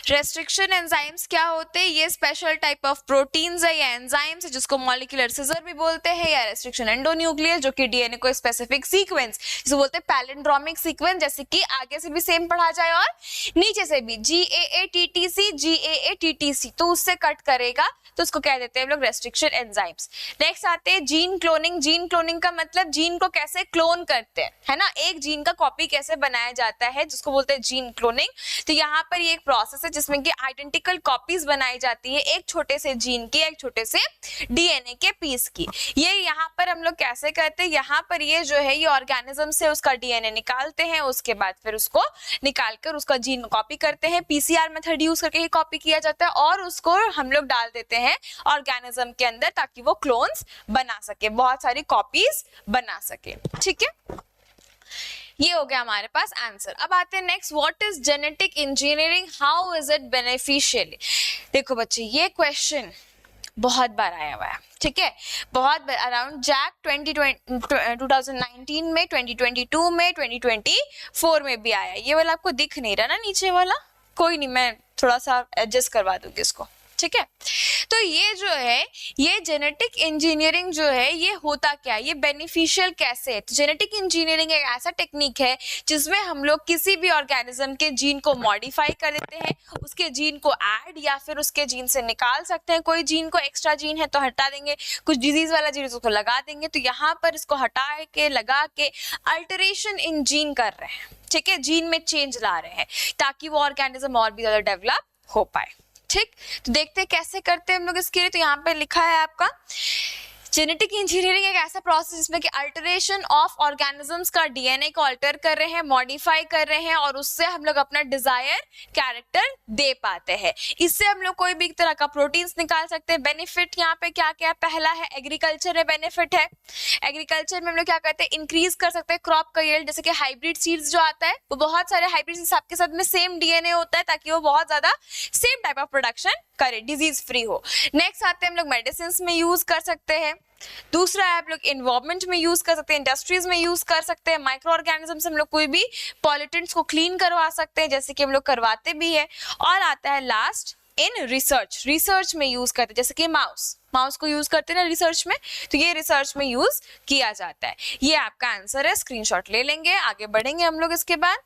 रेस्ट्रिक्शन एंजाइम्स क्या होते हैं, ये स्पेशल टाइप ऑफ प्रोटीन्स है या एंजाइम्स है जिसको मॉलिक्यूलर सिजर भी बोलते हैं, या रेस्ट्रिक्शन एंडोन्यूक्लियस, जो कि डीएनए को स्पेसिफिक सीक्वेंस जिसे बोलते हैं पैलिंड्रोमिक सीक्वेंस, जैसे कि आगे से भी सेम पढ़ा जाए और नीचे से भी GAATTC GAATTC, तो उससे कट करेगा तो उसको कह देते हैं हम लोग रेस्ट्रिक्शन एंजाइम्स। नेक्स्ट आते हैं जीन क्लोनिंग। जीन क्लोनिंग का मतलब जीन को कैसे क्लोन करते हैं, है ना, एक जीन का कॉपी कैसे बनाया जाता है, जिसको बोलते हैं जीन क्लोनिंग। तो यहाँ पर ये एक प्रोसेस है जिसमें कि आइडेंटिकल कॉपीज बनाई जाती है एक छोटे से जीन की, एक छोटे से डीएनए के पीस की। ये यहाँ पर हम लोग कैसे करते हैं, यहाँ पर ये जो है ये ऑर्गेनिज्म से उसका डीएनए निकालते हैं, उसके बाद फिर उसको निकाल कर उसका जीन कॉपी करते हैं, पीसीआर मेथड यूज करके ही कॉपी किया जाता है, और उसको हम लोग डाल देते हैं ऑर्गेनिज्म के अंदर ताकि वो क्लोन्स बना सके, बहुत सारी कॉपीज बना सके। ठीक है, ये हो गया हमारे पास आंसर। अब आते हैं next, what is genetic engineering, how is it beneficial. देखो बच्चे ये क्वेश्चन बहुत बार आया हुआ है, ठीक है, बहुत बार, अराउंड जैक 2019 में, 2022 में, 2024 में भी आया। ये वाला आपको दिख नहीं रहा ना नीचे वाला, कोई नहीं, मैं थोड़ा सा एडजस्ट करवा दूंगी इसको, ठीक है। तो ये जो है ये जेनेटिक इंजीनियरिंग जो है ये होता क्या है, ये बेनिफिशियल कैसे है। तो जेनेटिक इंजीनियरिंग एक ऐसा टेक्निक है जिसमें हम लोग किसी भी ऑर्गेनिज्म के जीन को मॉडिफाई कर देते हैं, उसके जीन को ऐड या फिर उसके जीन से निकाल सकते हैं। कोई जीन को एक्स्ट्रा जीन है तो हटा देंगे, कुछ डिजीज वाला जीन उसको लगा देंगे, तो यहाँ पर इसको हटा के लगा के अल्टरेशन इन जीन कर रहे हैं, ठीक है, जीन में चेंज ला रहे हैं ताकि वो ऑर्गेनिज्म और भी ज्यादा डेवलप हो पाए। ठीक, तो देखते हैं कैसे करते हैं हम लोग इसके लिए। तो यहाँ पे लिखा है आपका जेनेटिक इंजीनियरिंग एक ऐसा प्रोसेस जिसमें कि अल्टरेशन ऑफ ऑर्गेनिजम्स का डीएनए को अल्टर कर रहे हैं, मॉडिफाई कर रहे हैं, और उससे हम लोग अपना डिजायर कैरेक्टर दे पाते हैं। इससे हम लोग कोई भी तरह का प्रोटीन्स निकाल सकते हैं। बेनिफिट यहाँ पे क्या क्या, पहला है एग्रीकल्चर में बेनिफिट है। एग्रीकल्चर में हम लोग क्या करते हैं, इंक्रीज कर सकते हैं क्रॉप का यील्ड, जैसे कि हाइब्रिड सीड्स जो आता है वो बहुत सारे हाइब्रिड सीड्स आपके साथ में सेम डीएनए होता है ताकि वो बहुत ज्यादा सेम टाइप ऑफ प्रोडक्शन करे, डिजीज फ्री हो। नेक्स्ट आते हैं हम लोग मेडिसिन में यूज कर सकते हैं। दूसरा है आप लोग इन्वायरमेंट में यूज कर सकते हैं, इंडस्ट्रीज में यूज कर सकते हैं। माइक्रो ऑर्गेनिज्म से हम लोग कोई भी पॉल्यूटेंट्स को क्लीन करवा सकते हैं, जैसे कि हम लोग करवाते भी है। और आता है लास्ट इन रिसर्च, रिसर्च में यूज करते हैं, जैसे कि माउस को यूज करते हैं ना रिसर्च में, तो ये रिसर्च में यूज किया जाता है। ये आपका आंसर है, स्क्रीनशॉट ले लेंगे, आगे बढ़ेंगे हम लोग इसके बाद।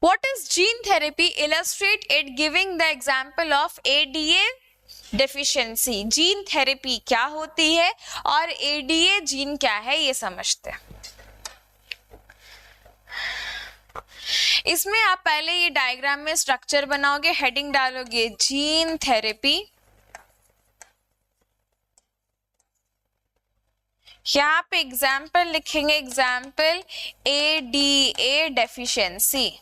What is gene therapy? Illustrate it giving the example of ADA deficiency. Gene therapy क्या होती है और ADA जीन क्या है ये समझते हैं। इसमें आप पहले ये डायग्राम में स्ट्रक्चर बनाओगे, हेडिंग डालोगे जीन थेरेपी, यहाँ पे एग्जाम्पल लिखेंगे, example ADA deficiency,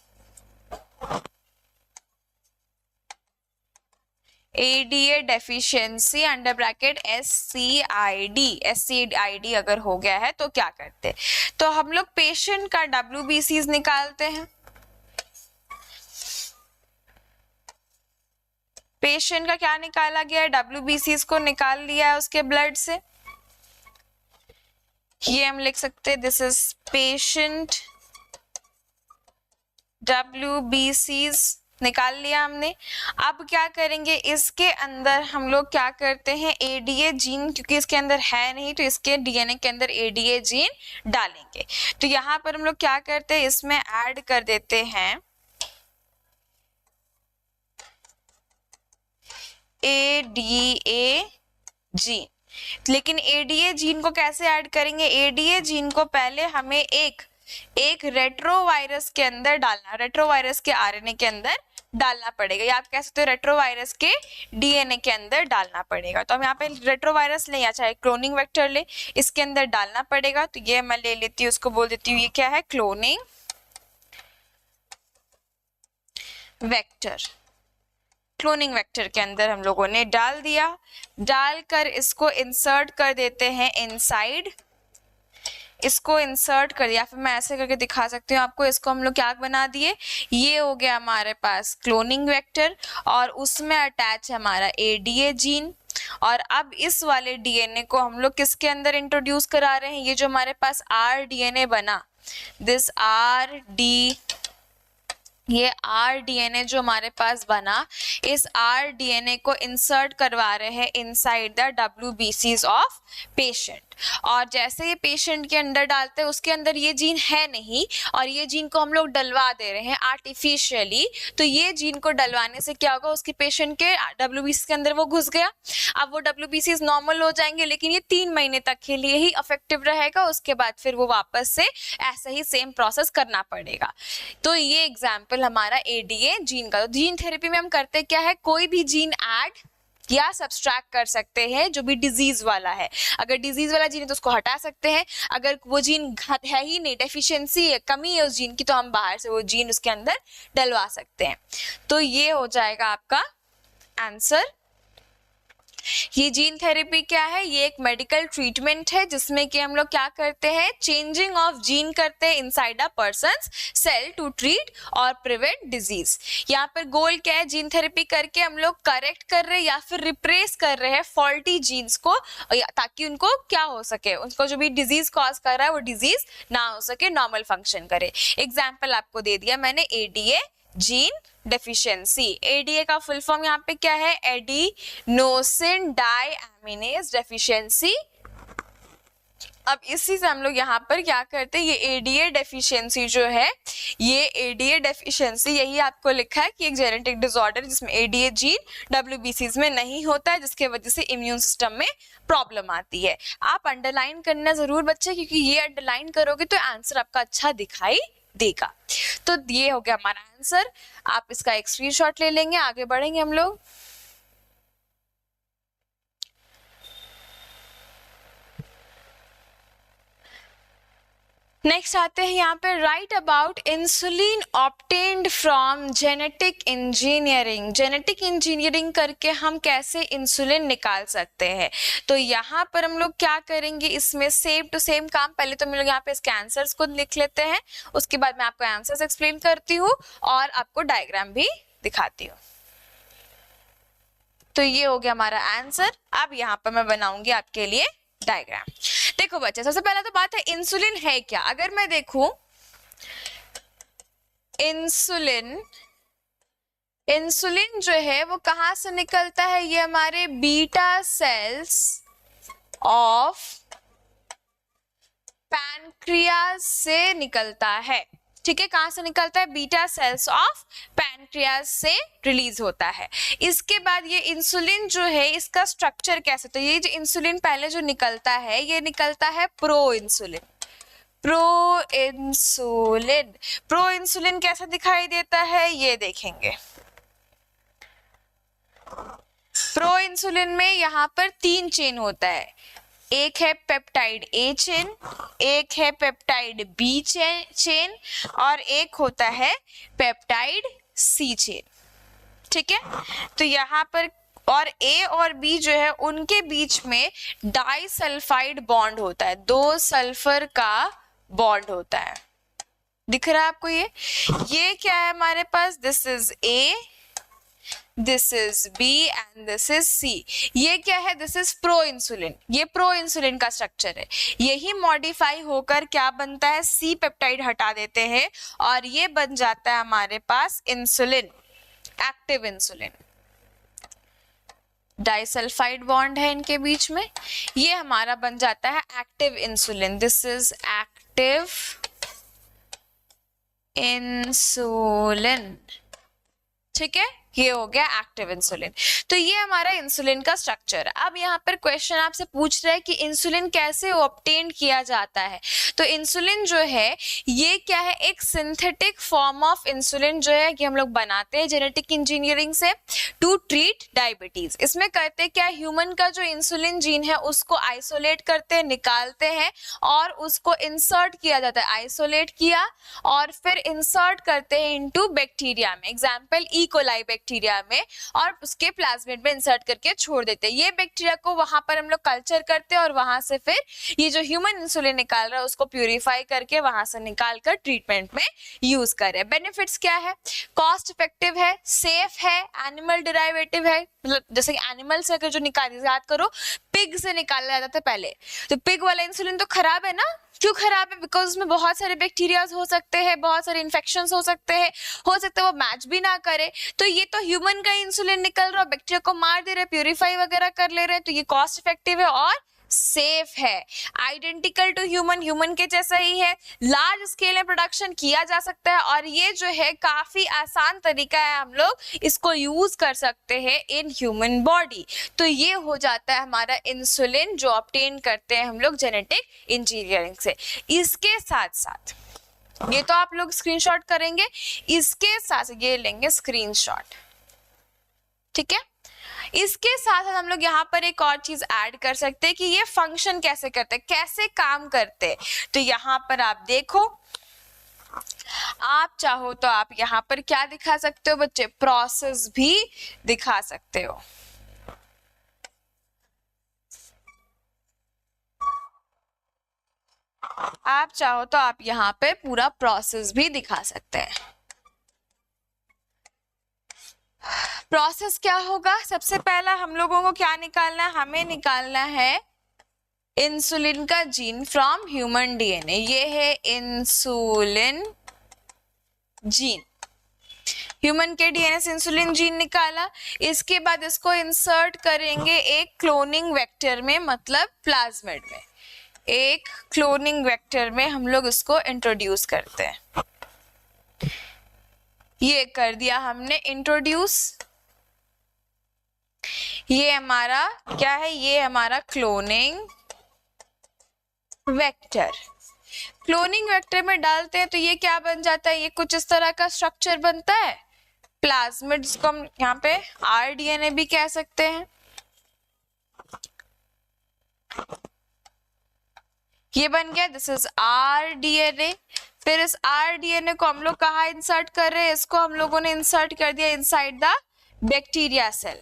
ADA deficiency under bracket SCID अगर हो गया है तो क्या करते, तो हम लोग पेशेंट का WBCs निकालते हैं। पेशेंट का क्या निकाला गया है, WBCs को निकाल लिया है उसके ब्लड से। ये हम लिख सकते हैं दिस इज पेशेंट, WBCs निकाल लिया हमने। अब क्या करेंगे, इसके अंदर हम लोग क्या करते हैं, ADA जीन, क्योंकि इसके अंदर है नहीं तो इसके डीएनए के अंदर ADA जीन डालेंगे। तो यहाँ पर हम लोग क्या करते हैं, इसमें ऐड कर देते हैं ADA जीन। लेकिन ADA जीन को कैसे ऐड करेंगे, ADA जीन को पहले हमें एक रेट्रोवायरस के अंदर डालना, रेट्रोवायरस के RNA के अंदर डालना पड़ेगा, या आप कह सकते हो रेट्रोवायरस के डीएनए के अंदर डालना पड़ेगा। तो हम यहाँ पे रेट्रोवायरस ले या चाहे क्लोनिंग वेक्टर ले, इसके अंदर डालना पड़ेगा। तो ये मैं ले लेती हूँ, उसको बोल देती हूँ ये क्या है, क्लोनिंग वेक्टर। क्लोनिंग वेक्टर के अंदर हम लोगों ने डाल दिया, डालकर इसको इंसर्ट कर देते हैं इनसाइड, इसको इंसर्ट कर दिया, फिर मैं ऐसे करके दिखा सकती हूँ आपको। इसको हम लोग क्या बना दिए, ये हो गया हमारे पास क्लोनिंग वेक्टर, और उसमें अटैच है हमारा ADA जीन। और अब इस वाले डीएनए को हम लोग किसके अंदर इंट्रोड्यूस करा रहे हैं, ये जो हमारे पास rDNA बना, दिस ये rDNA जो हमारे पास बना, इस rDNA को इंसर्ट करवा रहे हैं inside the WBCs of patient. और जैसे ये पेशेंट के अंदर डालते हैं उसके अंदर ये जीन है नहीं और ये जीन को हम लोग डलवा दे रहे हैं आर्टिफिशियली, तो ये जीन को डलवाने से क्या होगा, उसके पेशेंट के WBC के अंदर वो घुस गया। अब वो WBC नॉर्मल हो जाएंगे, लेकिन ये 3 महीने तक के लिए ही इफेक्टिव रहेगा, उसके बाद फिर वो वापस से ऐसे ही सेम प्रोसेस करना पड़ेगा। तो ये एग्जाम्पल हमारा ADA जीन का। तो जीन थेरेपी में हम करते क्या है, कोई भी जीन ऐड या सब्सट्रैक्ट कर सकते हैं जो भी डिजीज वाला है। अगर डिजीज वाला जीन है तो उसको हटा सकते हैं, अगर वो जीन है ही नहीं, डेफिशिएंसी है, कमी है उस जीन की, तो हम बाहर से वो जीन उसके अंदर डलवा सकते हैं। तो ये हो जाएगा आपका आंसर। ये जीन थेरेपी क्या है, ये एक मेडिकल ट्रीटमेंट है जिसमें कि हम लोग क्या करते हैं, चेंजिंग ऑफ जीन करते हैं inside a person's cell to treat और प्रिवेंट डिजीज। यहाँ पर गोल क्या है, जीन थेरेपी करके हम लोग करेक्ट कर रहे हैं या फिर रिप्लेस कर रहे हैं फॉल्टी जीन्स को, ताकि उनको क्या हो सके, उनको जो भी डिजीज कॉज कर रहा है वो डिजीज ना हो सके, नॉर्मल फंक्शन करे। एग्जाम्पल आपको दे दिया मैंने, ADA जीन डेफिशिएंसी। ADA का फुल फॉर्म यहाँ पे क्या है, एडिनोसिन डाइएमिनेज डेफिशिएंसी। अब इसी से हम लोग यहाँ पर क्या करते हैं, ये ADA डेफिशिएंसी जो है, ये ADA डेफिशिएंसी यही आपको लिखा है कि एक जेनेटिक डिसऑर्डर जिसमें ADA जीन WBCs में नहीं होता है, जिसके वजह से इम्यून सिस्टम में प्रॉब्लम आती है। आप अंडरलाइन करना जरूर बच्चे, क्योंकि ये अंडरलाइन करोगे तो आंसर आपका अच्छा दिखाई देगा। तो ये हो गया हमारा आंसर। आप इसका एक स्क्रीनशॉट ले लेंगे, आगे बढ़ेंगे हम लोग। नेक्स्ट आते हैं यहाँ पे, right about insulin obtained from genetic engineering. Genetic engineering करके हम कैसे इंसुलिन निकाल सकते हैं। तो यहाँ पर हम लोग क्या करेंगे, इसमें सेम टू सेम काम, पहले तो हम लोग यहाँ पे इसके आंसर्स को लिख लेते हैं, उसके बाद मैं आपको आंसर्स एक्सप्लेन करती हूँ और आपको डायग्राम भी दिखाती हूँ। तो ये हो गया हमारा आंसर। अब यहाँ पर मैं बनाऊंगी आपके लिए डायग्राम। देखो बच्चे, सबसे पहला तो बात है इंसुलिन है क्या। अगर मैं देखूं इंसुलिन जो है वो कहां से निकलता है, ये हमारे बीटा सेल्स ऑफ पैनक्रियाज से निकलता है। ठीक है, कहां से निकलता है, बीटा सेल्स ऑफ पैनक्रियाज से रिलीज होता है। इसके बाद ये इंसुलिन जो है, इसका स्ट्रक्चर कैसे, तो ये जो इंसुलिन पहले जो निकलता है, ये निकलता है प्रो इंसुलिन कैसा दिखाई देता है, ये देखेंगे। प्रो इंसुलिन में यहाँ पर 3 चेन होता है, एक है पेप्टाइड A चेन, एक है पेप्टाइड B चेन और एक होता है पेप्टाइड C चेन। ठीक है, तो यहाँ पर और A और B जो है उनके बीच में डाइसल्फाइड बॉन्ड होता है, 2 सल्फर का बॉन्ड होता है। दिख रहा है आपको ये क्या है हमारे पास, this is A, this is B and this is C। ये क्या है, दिस इज प्रो इंसुलिन। ये प्रो इंसुलिन का स्ट्रक्चर है। यही मॉडिफाई होकर क्या बनता है, C पेप्टाइड हटा देते हैं और ये बन जाता है हमारे पास insulin, active insulin. Disulphide bond है इनके बीच में, ये हमारा बन जाता है active insulin. This is active insulin. ठीक है, ये हो गया एक्टिव इंसुलिन। तो ये हमारा इंसुलिन का स्ट्रक्चर है। अब यहाँ पर क्वेश्चन आपसे पूछ रहा है कि इंसुलिन कैसे ऑब्टेन किया जाता है। तो इंसुलिन जो है ये क्या है, एक सिंथेटिक फॉर्म ऑफ इंसुलिन जो है कि हम लोग बनाते हैं जेनेटिक इंजीनियरिंग से टू ट्रीट डायबिटीज। इसमें करते क्या, ह्यूमन का जो इंसुलिन जीन है उसको आइसोलेट करते हैं, निकालते हैं और उसको इंसर्ट किया जाता है, आइसोलेट किया और फिर इंसर्ट करते हैं इनटू बैक्टीरिया में, एग्जाम्पल ई कोलाई बैक्टीरिया में, और उसके प्लाज्मिड में इंसर्ट करके छोड़ देते हैं। ये बैक्टीरिया को वहां पर हम लोग कल्चर करते हैं और वहां से फिर ये जो ह्यूमन इंसुलिन निकाल रहा है उसको प्यूरिफाई करके वहां से निकाल कर ट्रीटमेंट में यूज कर रहे हैं। बेनिफिट्स क्या है, कॉस्ट इफेक्टिव है, सेफ है, एनिमल डेराइवेटिव है, मतलब जैसे एनिमल से अगर जो याद करो पिग से निकाला जाता था पहले, तो पिग वाला इंसुलिन तो खराब है ना। क्यों खराब है, बिकॉज उसमें बहुत सारे बैक्टीरियाज हो सकते हैं, बहुत सारे इन्फेक्शंस हो सकते हैं, हो सकता है वो मैच भी ना करे। तो ये तो ह्यूमन का इंसुलिन निकल रहा है, बैक्टीरिया को मार दे रहे, प्यूरिफाई वगैरह कर ले रहे हैं, तो ये कॉस्ट इफेक्टिव है और सेफ है, आइडेंटिकल टू ह्यूमन, ह्यूमन के जैसा ही है, लार्ज स्केल में प्रोडक्शन किया जा सकता है और ये जो है काफी आसान तरीका है, हम लोग इसको यूज कर सकते हैं इन ह्यूमन बॉडी। तो ये हो जाता है हमारा इंसुलिन जो ऑब्टेन करते हैं हम लोग जेनेटिक इंजीनियरिंग से। इसके साथ साथ ये तो आप लोग स्क्रीनशॉट करेंगे, इसके साथ ये लेंगे स्क्रीनशॉट, ठीक है। इसके साथ साथ हम लोग यहाँ पर एक और चीज ऐड कर सकते हैं कि ये फंक्शन कैसे करते हैं, कैसे काम करते हैं। तो यहाँ पर आप देखो, आप चाहो तो आप यहाँ पर क्या दिखा सकते हो बच्चे, प्रोसेस भी दिखा सकते हो। आप चाहो तो आप यहाँ पे पूरा प्रोसेस भी दिखा सकते हैं। प्रोसेस क्या होगा, सबसे पहला हम लोगों को क्या निकालना है, हमें निकालना है इंसुलिन का जीन फ्रॉम ह्यूमन डीएनए। ये है इंसुलिन जीन, ह्यूमन के डीएनए से इंसुलिन जीन निकाला। इसके बाद इसको इंसर्ट करेंगे एक क्लोनिंग वेक्टर में, मतलब प्लाज्मिड में, एक क्लोनिंग वेक्टर में हम लोग इसको इंट्रोड्यूस करते हैं। ये कर दिया हमने इंट्रोड्यूस। ये हमारा क्या है, ये हमारा क्लोनिंग वेक्टर। क्लोनिंग वेक्टर में डालते हैं तो ये क्या बन जाता है, ये कुछ इस तरह का स्ट्रक्चर बनता है प्लाज्मिड, जिसको हम यहाँ पे आरडीएनए भी कह सकते हैं। ये बन गया, दिस इज आरडीएनए। फिर इस आरडीएनए को हम लोग कहाँ इंसर्ट कर रहे हैं, इसको हम लोगों ने इंसर्ट कर दिया inside the bacteria cell.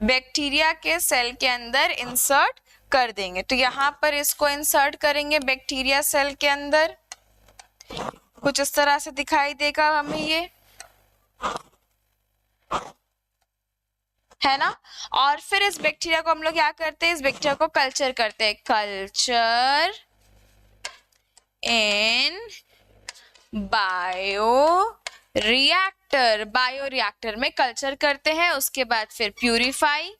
Bacteria के सेल के अंदर इंसर्ट कर देंगे। तो यहाँ पर इसको इंसर्ट करेंगे बैक्टीरिया सेल के अंदर, कुछ इस तरह से दिखाई देगा हमें, ये है ना। और फिर इस बैक्टीरिया को हम लोग क्या करते हैं, इस बैक्टीरिया को कल्चर करते हैं, culture in bio reactor, bio reactor में कल्चर करते हैं। उसके बाद फिर प्यूरिफाई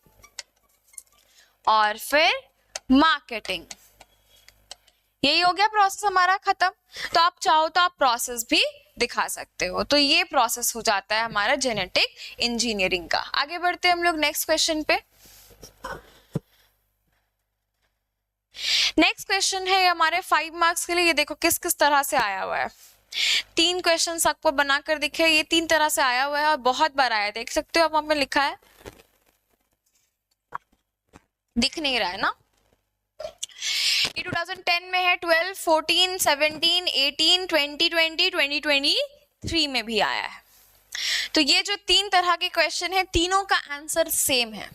और फिर मार्केटिंग। यही हो गया प्रोसेस हमारा खत्म। तो आप चाहो तो आप प्रोसेस भी दिखा सकते हो। तो ये प्रोसेस हो जाता है हमारा जेनेटिक इंजीनियरिंग का। आगे बढ़ते हैं हम लोग नेक्स्ट क्वेश्चन पे। नेक्स्ट क्वेश्चन है हमारे 5 मार्क्स के लिए। ये देखो किस किस तरह से आया हुआ है। 3 क्वेश्चन आपको बनाकर दिखे, ये 3 तरह से आया हुआ है और बहुत बार आया, देख सकते हो आप, वहां पे लिखा है, दिख नहीं रहा है ना। ये 2010 में है, 12, 14, 17, 18, 2020, 2023 में भी आया है। तो ये जो 3 तरह के क्वेश्चन है, तीनों का आंसर सेम है।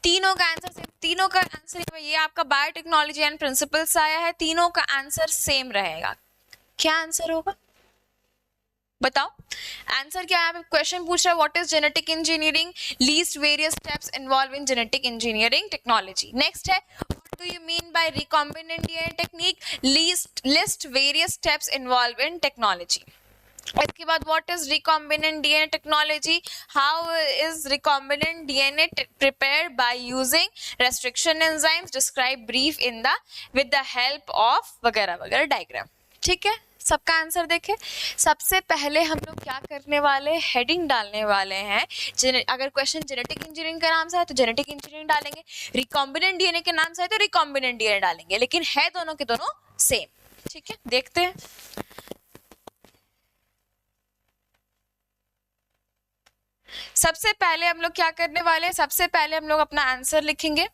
तीनों का आंसर सेम, तीनों का आंसर, ये आपका बायोटेक्नोलॉजी एंड प्रिंसिपल्स से आया है, तीनों का आंसर सेम रहेगा। क्या आंसर होगा बताओ। आंसर क्या है, क्वेश्चन पूछ रहा है what is genetic engineering, list various steps involve in genetic engineering technology. Next है what do you mean by recombinant DNA technique, list various steps involve in technology. इसके बाद what is recombinant DNA technology, how is recombinant DNA prepared by using restriction enzymes, describe brief in the with the help of वगैरह वगैरह diagram. ठीक है, सबका answer देखें। सबसे पहले हम लोग क्या करने वाले, हेडिंग डालने वाले हैं। अगर क्वेश्चन जेनेटिक इंजीनियरिंग के नाम से है तो जेनेटिक इंजीनियरिंग डालेंगे, रिकॉम्बिनेंट डीएनए के नाम से है तो रिकॉम्बिनेंट डीएनए डालेंगे, लेकिन है दोनों के दोनों सेम। ठीक है, देखते हैं। सबसे पहले हम लोग क्या करने वाले हैं, सबसे पहले हम लोग अपना आंसर लिखेंगे।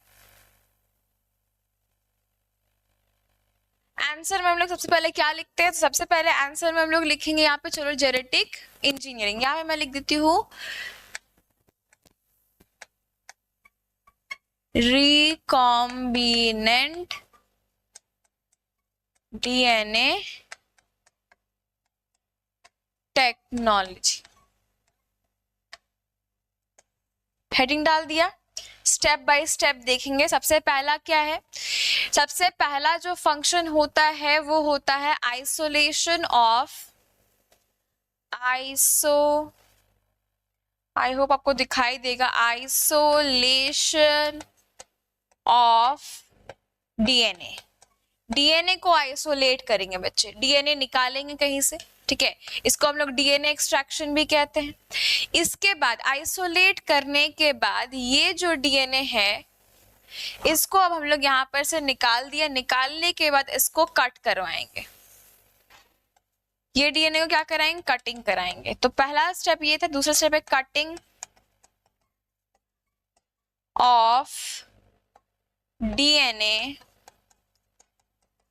आंसर में हम लोग सबसे पहले क्या लिखते हैं, तो सबसे पहले आंसर में हम लोग लिखेंगे यहाँ पे, चलो जेनेटिक इंजीनियरिंग, यहाँ पे मैं लिख देती हूँ रिकॉम्बिनेंट डीएनए टेक्नोलॉजी, हेडिंग डाल दिया। स्टेप बाय स्टेप देखेंगे। सबसे पहला क्या है, सबसे पहला जो फंक्शन होता है वो होता है आइसोलेशन ऑफ, आई होप आपको दिखाई देगा, आइसोलेशन ऑफ डीएनए। डीएनए को आइसोलेट करेंगे बच्चे, डीएनए निकालेंगे कहीं से, ठीक है, इसको हम लोग डीएनए एक्सट्रैक्शन भी कहते हैं। इसके बाद आइसोलेट करने के बाद ये जो डीएनए है इसको अब हम लोग यहाँ पर से निकाल दिया, निकालने के बाद इसको कट करवाएंगे। ये डीएनए को क्या कराएंगे, कटिंग कराएंगे। तो पहला स्टेप ये था, दूसरा स्टेप है cutting of DNA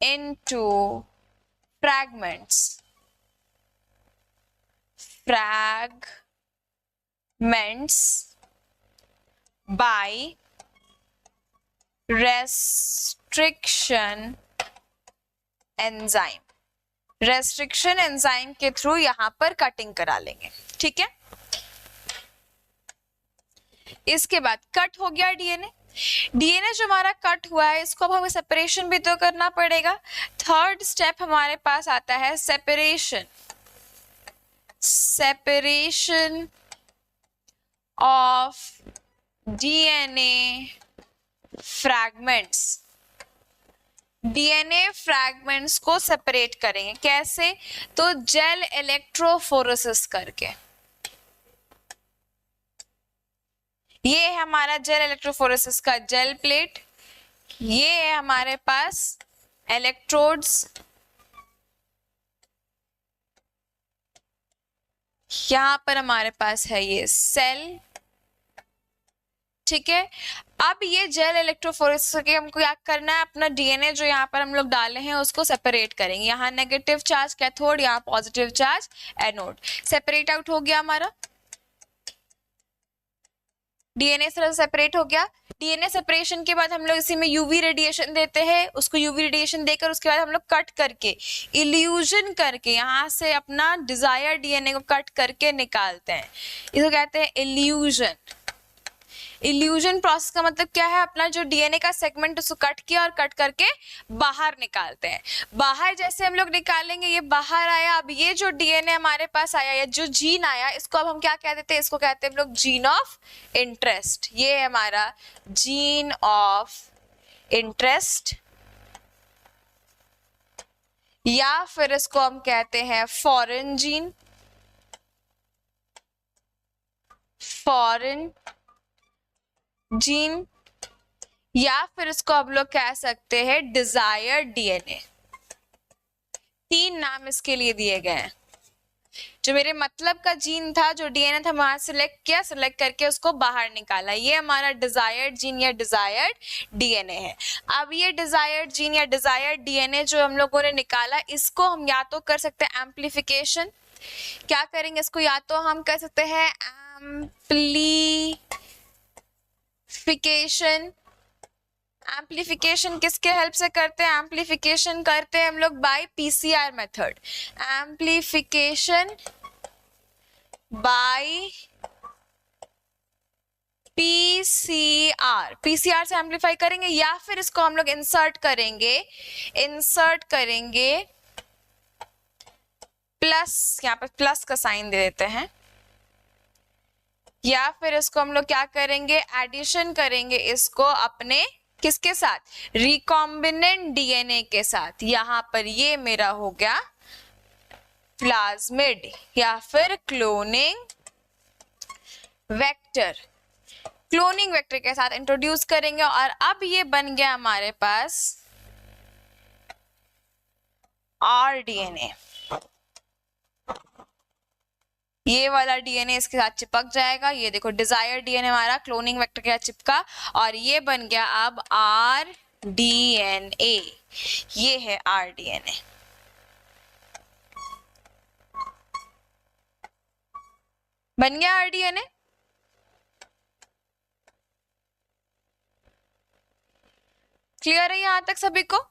into fragments by restriction enzyme। Restriction enzyme के थ्रू यहां पर कटिंग करा लेंगे, ठीक है। इसके बाद कट हो गया डीएनए। डीएनए जो हमारा कट हुआ है इसको अब हमें सेपरेशन भी तो करना पड़ेगा। थर्ड स्टेप हमारे पास आता है separation of DNA fragments. DNA fragments को सेपरेट करेंगे कैसे, तो जेल इलेक्ट्रोफोरेसिस करके। ये है हमारा जेल इलेक्ट्रोफोरेसिस का जेल प्लेट, ये है हमारे पास इलेक्ट्रोड्स, यहां पर हमारे पास है ये सेल, ठीक है। अब ये जेल इलेक्ट्रोफोरेसिस के हमको क्या करना है, अपना डीएनए जो यहाँ पर हम लोग डाले हैं उसको सेपरेट करेंगे। यहाँ नेगेटिव चार्ज कैथोड, यहाँ positive charge anode. Separate out हो गया हमारा डीएनए, इस तरह से सेपरेट हो गया। डीएनए सेपरेशन के बाद हम लोग इसी में यूवी रेडिएशन देते हैं, उसको यूवी रेडिएशन देकर उसके बाद हम लोग कट करके इल्यूजन करके यहाँ से अपना डिजायर डीएनए को कट करके निकालते हैं। इसको कहते हैं इल्यूजन। इल्यूजन प्रोसेस का मतलब क्या है, अपना जो डीएनए का सेगमेंट उसको कट किया और कट करके बाहर निकालते हैं। बाहर जैसे हम लोग निकालेंगे, ये बाहर आया, अब ये जो डीएनए हमारे पास आया या जो जीन आया इसको अब हम क्या कह देते हैं, इसको कहते हैं हम लोग जीन ऑफ इंटरेस्ट। ये है हमारा जीन ऑफ इंटरेस्ट, या फिर इसको हम कहते हैं फॉरेन जीन, फॉरेन जीन, या फिर इसको हम लोग कह सकते हैं डिजायर्ड डीएनए। तीन नाम इसके लिए दिए गए हैं। जो मेरे मतलब का जीन था, जो डीएनए था, वहां सिलेक्ट किया, सिलेक्ट करके उसको बाहर निकाला, ये हमारा डिजायर्ड जीन या डिजायर्ड डीएनए है। अब ये डिजायर्ड जीन या डिजायर्ड डीएनए जो हम लोगों ने निकाला, इसको हम या तो कर सकते हैं एम्प्लीफिकेशन। क्या करेंगे इसको, या तो हम कर सकते हैं एम्प्लीफिकेशन किसके हेल्प से करते हैं, एम्प्लीफिकेशन करते हैं हम लोग by PCR method. Amplification by PCR से एम्प्लीफाई करेंगे, या फिर इसको हम लोग इंसर्ट करेंगे प्लस, यहाँ पे प्लस का साइन दे देते हैं, या फिर इसको हम लोग क्या करेंगे, एडिशन करेंगे इसको अपने किसके साथ, रिकॉम्बिनेंट डीएनए के साथ। यहां पर ये मेरा हो गया प्लाज्मिड या फिर क्लोनिंग वेक्टर। क्लोनिंग वेक्टर के साथ इंट्रोड्यूस करेंगे और अब ये बन गया हमारे पास आरडीएनए। ये वाला डीएनए इसके साथ चिपक जाएगा, ये देखो डिजायर डीएनए हमारा क्लोनिंग वेक्टर के साथ चिपका और ये बन गया अब आरडीएनए। ये है आरडीएनए। बन गया आरडीएनए। क्लियर है यहां तक सभी को?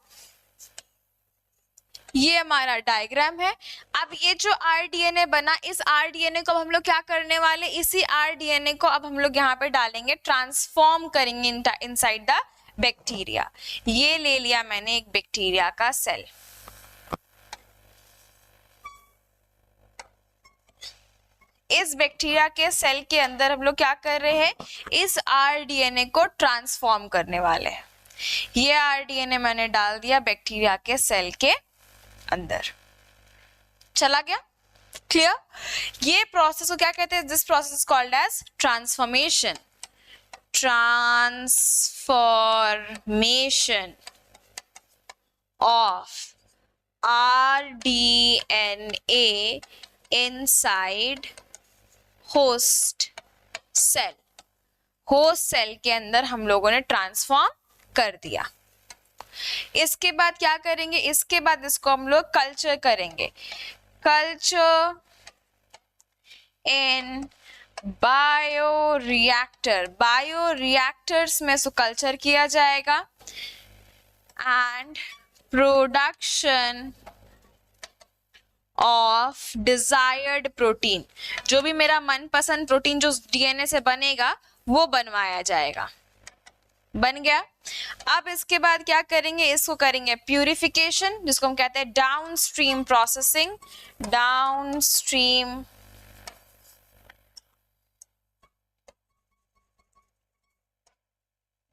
ये हमारा डायग्राम है। अब ये जो आरडीएनए बना, इस आरडीएनए को अब हम लोग क्या करने वाले, इसी आरडीएनए को अब हम लोग यहाँ पे डालेंगे, ट्रांसफॉर्म करेंगे इनसाइड द बैक्टीरिया। ये ले लिया मैंने एक बैक्टीरिया का सेल। इस बैक्टीरिया के सेल के अंदर हम लोग क्या कर रहे हैं, इस आरडीएनए को ट्रांसफॉर्म करने वाले हैं। ये आरडीएनए मैंने डाल दिया बैक्टीरिया के सेल के अंदर, चला गया। क्लियर? ये प्रोसेस को क्या कहते हैं? This process called as transformation. Transformation of RDNA inside host cell। Host cell के अंदर हम लोगों ने ट्रांसफॉर्म कर दिया। इसके बाद क्या करेंगे? इसके बाद इसको हम लोग कल्चर करेंगे। कल्चर इन बायोरिएक्टर, बायोरिएक्टर्स में इसको कल्चर किया जाएगा। And production of desired protein, जो भी मेरा मनपसंद प्रोटीन जो डीएनए से बनेगा वो बनवाया जाएगा। बन गया। अब इसके बाद क्या करेंगे? इसको करेंगे प्यूरिफिकेशन, जिसको हम कहते हैं downstream processing. Downstream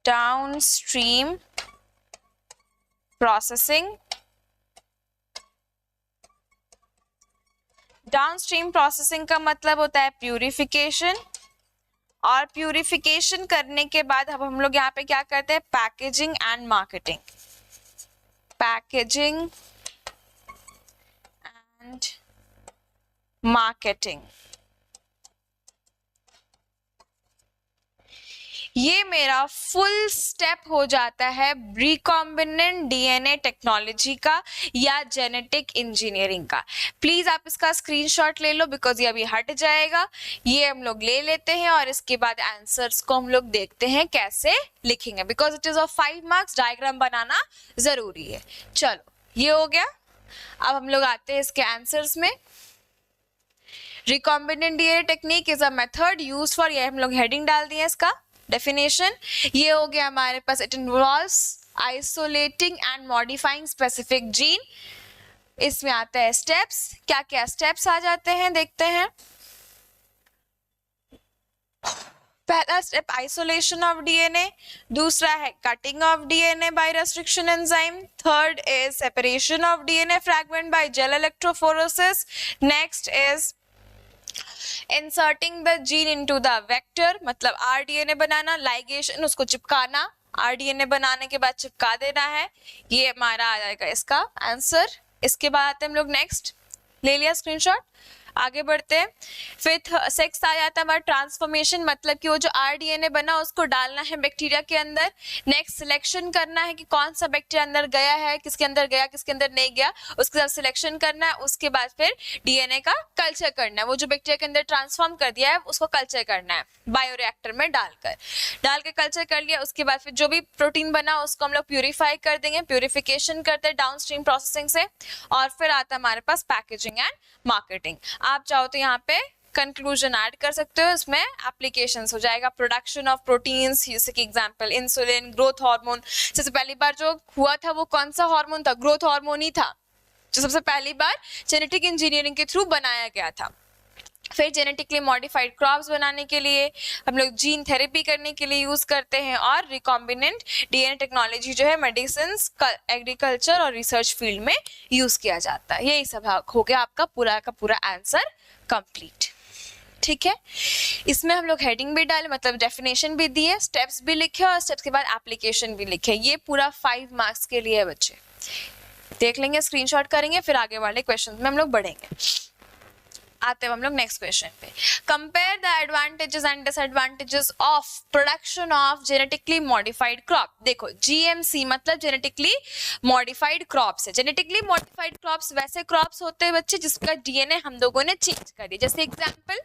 downstream processing. Downstream processing का मतलब होता है प्यूरिफिकेशन, और प्यूरिफिकेशन करने के बाद अब हम लोग यहाँ पे क्या करते हैं? Packaging and marketing. Packaging and marketing. ये मेरा फुल स्टेप हो जाता है रिकॉम्बिनेंट डीएनए टेक्नोलॉजी का या जेनेटिक इंजीनियरिंग का। प्लीज आप इसका स्क्रीनशॉट ले लो, बिकॉज ये अभी हट जाएगा। ये हम लोग ले लेते हैं और इसके बाद आंसर्स को हम लोग देखते हैं कैसे लिखेंगे, because it is of 5 marks. Diagram बनाना जरूरी है। चलो ये हो गया। अब हम लोग आते हैं इसके आंसर्स में। Recombinant DNA technique is a method use for, ये हम लोग हेडिंग डाल दिए इसका डेफिनेशन। ये हो गया हमारे पास, it involves isolating and modifying specific gene. इसमें आता है स्टेप्स। क्या क्या स्टेप्स आ जाते हैं देखते हैं। पहला स्टेप आइसोलेशन ऑफ डीएनए, दूसरा है cutting of DNA by restriction enzyme, third is separation of DNA fragment by gel electrophoresis, next is inserting the gene into the vector, मतलब आरडीएनए बनाना, लाइगेशन उसको चिपकाना, आरडीएनए बनाने के बाद चिपका देना है। ये हमारा आ जाएगा इसका आंसर। इसके बाद आते हैं हम लोग नेक्स्ट, ले लिया स्क्रीनशॉट, आगे बढ़ते हैं। फिर सेक्स आ जाता है हमारा ट्रांसफॉर्मेशन, मतलब कि वो जो आरडीएनए बना उसको डालना है बैक्टीरिया के अंदर। नेक्स्ट सिलेक्शन करना है कि कौन सा बैक्टीरिया अंदर गया है, किसके अंदर गया, किसके अंदर नहीं गया, उसके साथ सिलेक्शन करना है। उसके बाद फिर डीएनए का कल्चर करना है, वो जो बैक्टीरिया के अंदर ट्रांसफॉर्म कर दिया है उसको कल्चर करना है बायोरिएक्टर में डाल के कल्चर कर लिया। उसके बाद फिर जो भी प्रोटीन बना उसको हम लोग प्यूरिफाई कर देंगे, प्यूरिफिकेशन करते हैं डाउनस्ट्रीम प्रोसेसिंग से। और फिर आता है हमारे पास पैकेजिंग एंड मार्केटिंग। आप चाहो तो यहाँ पे कंक्लूजन ऐड कर सकते हो, इसमें एप्लीकेशंस हो जाएगा। प्रोडक्शन ऑफ प्रोटीन्स, जैसे कि एग्जांपल इंसुलिन, ग्रोथ हार्मोन। जैसे पहली बार जो हुआ था वो कौन सा हार्मोन था? ग्रोथ हार्मोन ही था, जो सबसे पहली बार जेनेटिक इंजीनियरिंग के थ्रू बनाया गया था। फिर जेनेटिकली मॉडिफाइड क्रॉप्स बनाने के लिए हम लोग जीन थेरेपी करने के लिए यूज करते हैं, और रिकॉम्बिनेंट डीएनए टेक्नोलॉजी जो है मेडिसिन, एग्रीकल्चर और रिसर्च फील्ड में यूज किया जाता है। यही सब हो गया आपका पूरा का पूरा आंसर कंप्लीट। ठीक है, इसमें हम लोग हेडिंग भी डाले, मतलब डेफिनेशन भी दिए, स्टेप्स भी लिखे और स्टेप्स के बाद एप्लीकेशन भी लिखे। ये पूरा 5 मार्क्स के लिए है बच्चे। देख लेंगे, स्क्रीनशॉट करेंगे, फिर आगे वाले क्वेश्चन में हम लोग बढ़ेंगे। आते हैं हम लोग नेक्स्ट क्वेश्चन पे। Compare the advantages and disadvantages of production of genetically modified crop. देखो जीएमसी मतलब जेनेटिकली मॉडिफाइड क्रॉप्स है। जेनेटिकली मॉडिफाइड क्रॉप्स वैसे क्रॉप्स होते हैं बच्चे जिसका डीएनए हम लोगों ने चेंज कर दिया। जैसे एग्जांपल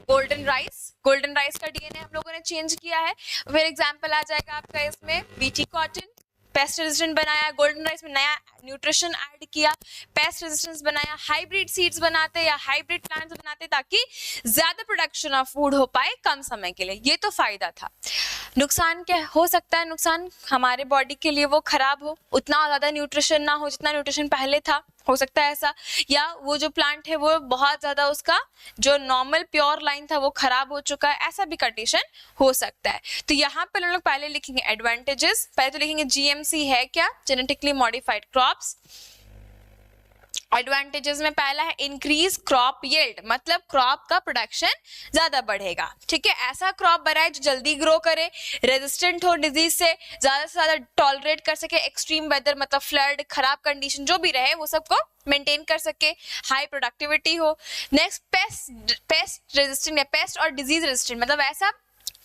गोल्डन राइस का डीएनए हम लोगों ने चेंज किया है। फिर एग्जांपल आ जाएगा आपका इसमें बीटी कॉटन, पेस्ट रेजिस्टेंट बनाया, गोल्डन राइस में नया न्यूट्रिशन ऐड किया, पेस्ट रेजिस्टेंस बनाया, हाइब्रिड सीड्स बनाते या हाइब्रिड प्लांट्स बनाते ताकि ज्यादा प्रोडक्शन ऑफ फूड हो पाए कम समय के लिए। ये तो फायदा था। नुकसान क्या हो सकता है? नुकसान हमारे बॉडी के लिए वो खराब हो, उतना ज़्यादा न्यूट्रिशन ना हो जितना न्यूट्रिशन पहले था, हो सकता है ऐसा, या वो जो प्लांट है वो बहुत ज़्यादा उसका जो नॉर्मल प्योर लाइन था वो खराब हो चुका है, ऐसा भी कंडीशन हो सकता है। तो यहाँ पर हम लोग पहले लिखेंगे एडवांटेजेस। पहले तो लिखेंगे जीएमसी है क्या, जेनेटिकली मॉडिफाइड क्रॉप्स। एडवांटेजेस में पहला है इंक्रीज क्रॉप यील्ड, मतलब क्रॉप का प्रोडक्शन ज्यादा बढ़ेगा। ठीक है, ऐसा क्रॉप बनाए जो जल्दी ग्रो करे, रेजिस्टेंट हो डिजीज से ज्यादा टॉलरेट कर सके एक्सट्रीम वेदर, मतलब फ्लड, खराब कंडीशन जो भी रहे वो सबको मेंटेन कर सके, हाई प्रोडक्टिविटी हो। नेक्स्ट पेस्ट रेजिस्टेंट या पेस्ट और डिजीज रेजिस्टेंट, मतलब ऐसा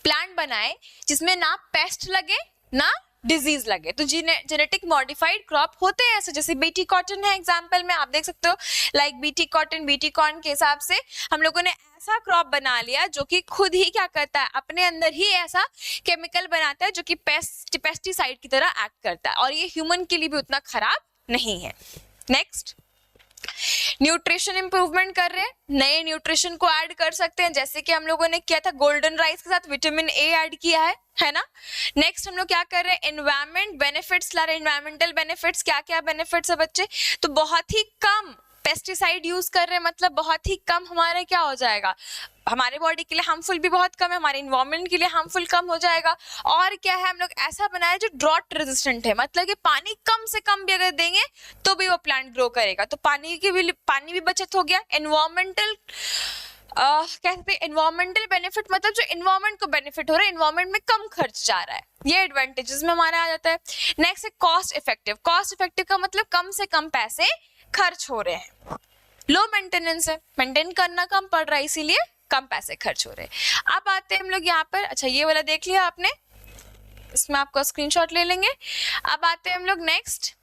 प्लांट बनाए जिसमें ना पेस्ट लगे ना डिजीज लगे। तो जेनेटिक मॉडिफाइड क्रॉप होते हैं ऐसे, जैसे बीटी कॉटन है एग्जांपल में, आप देख सकते हो like BT cotton, BT corn के हिसाब से हम लोगों ने ऐसा क्रॉप बना लिया जो कि खुद ही क्या करता है, अपने अंदर ही ऐसा केमिकल बनाता है जो कि पेस्टिसाइड की तरह एक्ट करता है, और ये ह्यूमन के लिए भी उतना खराब नहीं है। नेक्स्ट, न्यूट्रिशन इंप्रूवमेंट कर रहे हैं, नए न्यूट्रिशन को ऐड कर सकते हैं, जैसे कि हम लोगों ने किया था गोल्डन राइस के साथ विटामिन ए ऐड किया है ना। नेक्स्ट हम लोग क्या कर रहे हैं, एनवायरमेंट बेनिफिट्स ला रहे हैं। एनवायरमेंटल बेनिफिट्स क्या क्या बेनिफिट्स है बच्चे, तो बहुत ही कम पेस्टिसाइड यूज कर रहे हैं, मतलब बहुत ही कम हमारा क्या हो जाएगा, हमारे बॉडी के लिए हार्मफुल भी बहुत कम है, हमारे इन्वायरमेंट के लिए हार्मफुल कम हो जाएगा। और क्या है, हम लोग ऐसा बनाया जो ड्रॉट रेजिस्टेंट है, मतलब कि पानी कम से कम भी अगर देंगे तो भी वो प्लांट ग्रो करेगा, तो पानी भी बचत हो गया। एनवायरमेंटल कहते हैं एनवायरमेंटल बेनिफिट, मतलब जो एनवायरमेंट को बेनिफिट हो रहा है, एनवायरमेंट में कम खर्च जा रहा है, ये एडवांटेजेस में हमारा आ जाता है। नेक्स्ट है कॉस्ट इफेक्टिव। कॉस्ट इफेक्टिव का मतलब कम से कम पैसे खर्च हो रहे हैं। लो मेंटेनेंस है, मेंटेन करना कम पड़ रहा है, इसीलिए कम पैसे खर्च हो रहे हैं। अब आते हैं हम लोग यहाँ पर, अच्छा ये वाला देख लिया आपने, इसमें आपका स्क्रीनशॉट ले लेंगे। अब आते हैं हम लोग नेक्स्ट,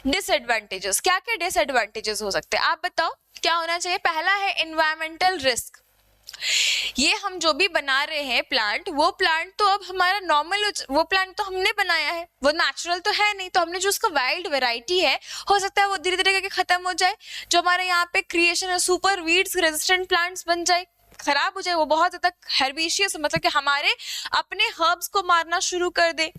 डिसएडवांटेजेस। क्या क्या डिसएडवांटेजेस हो सकते हैं आप बताओ, क्या होना चाहिए? पहला है एनवायरमेंटल रिस्क। ये हम जो भी बना रहे हैं प्लांट, वो प्लांट तो अब हमारा नॉर्मल, वो प्लांट तो हमने बनाया है, वो नेचुरल तो है नहीं, तो हमने जो उसका वाइल्ड वैरायटी है, हो सकता है वो धीरे धीरे करके खत्म हो जाए। जो हमारे यहाँ पे क्रिएशन है सुपर वीड्स रेजिस्टेंट प्लांट्स बन जाए, खराब हो जाए, वो बहुत ज्यादा हेर्बिशियस, मतलब कि हमारे अपने हर्ब्स को मारना शुरू कर दे।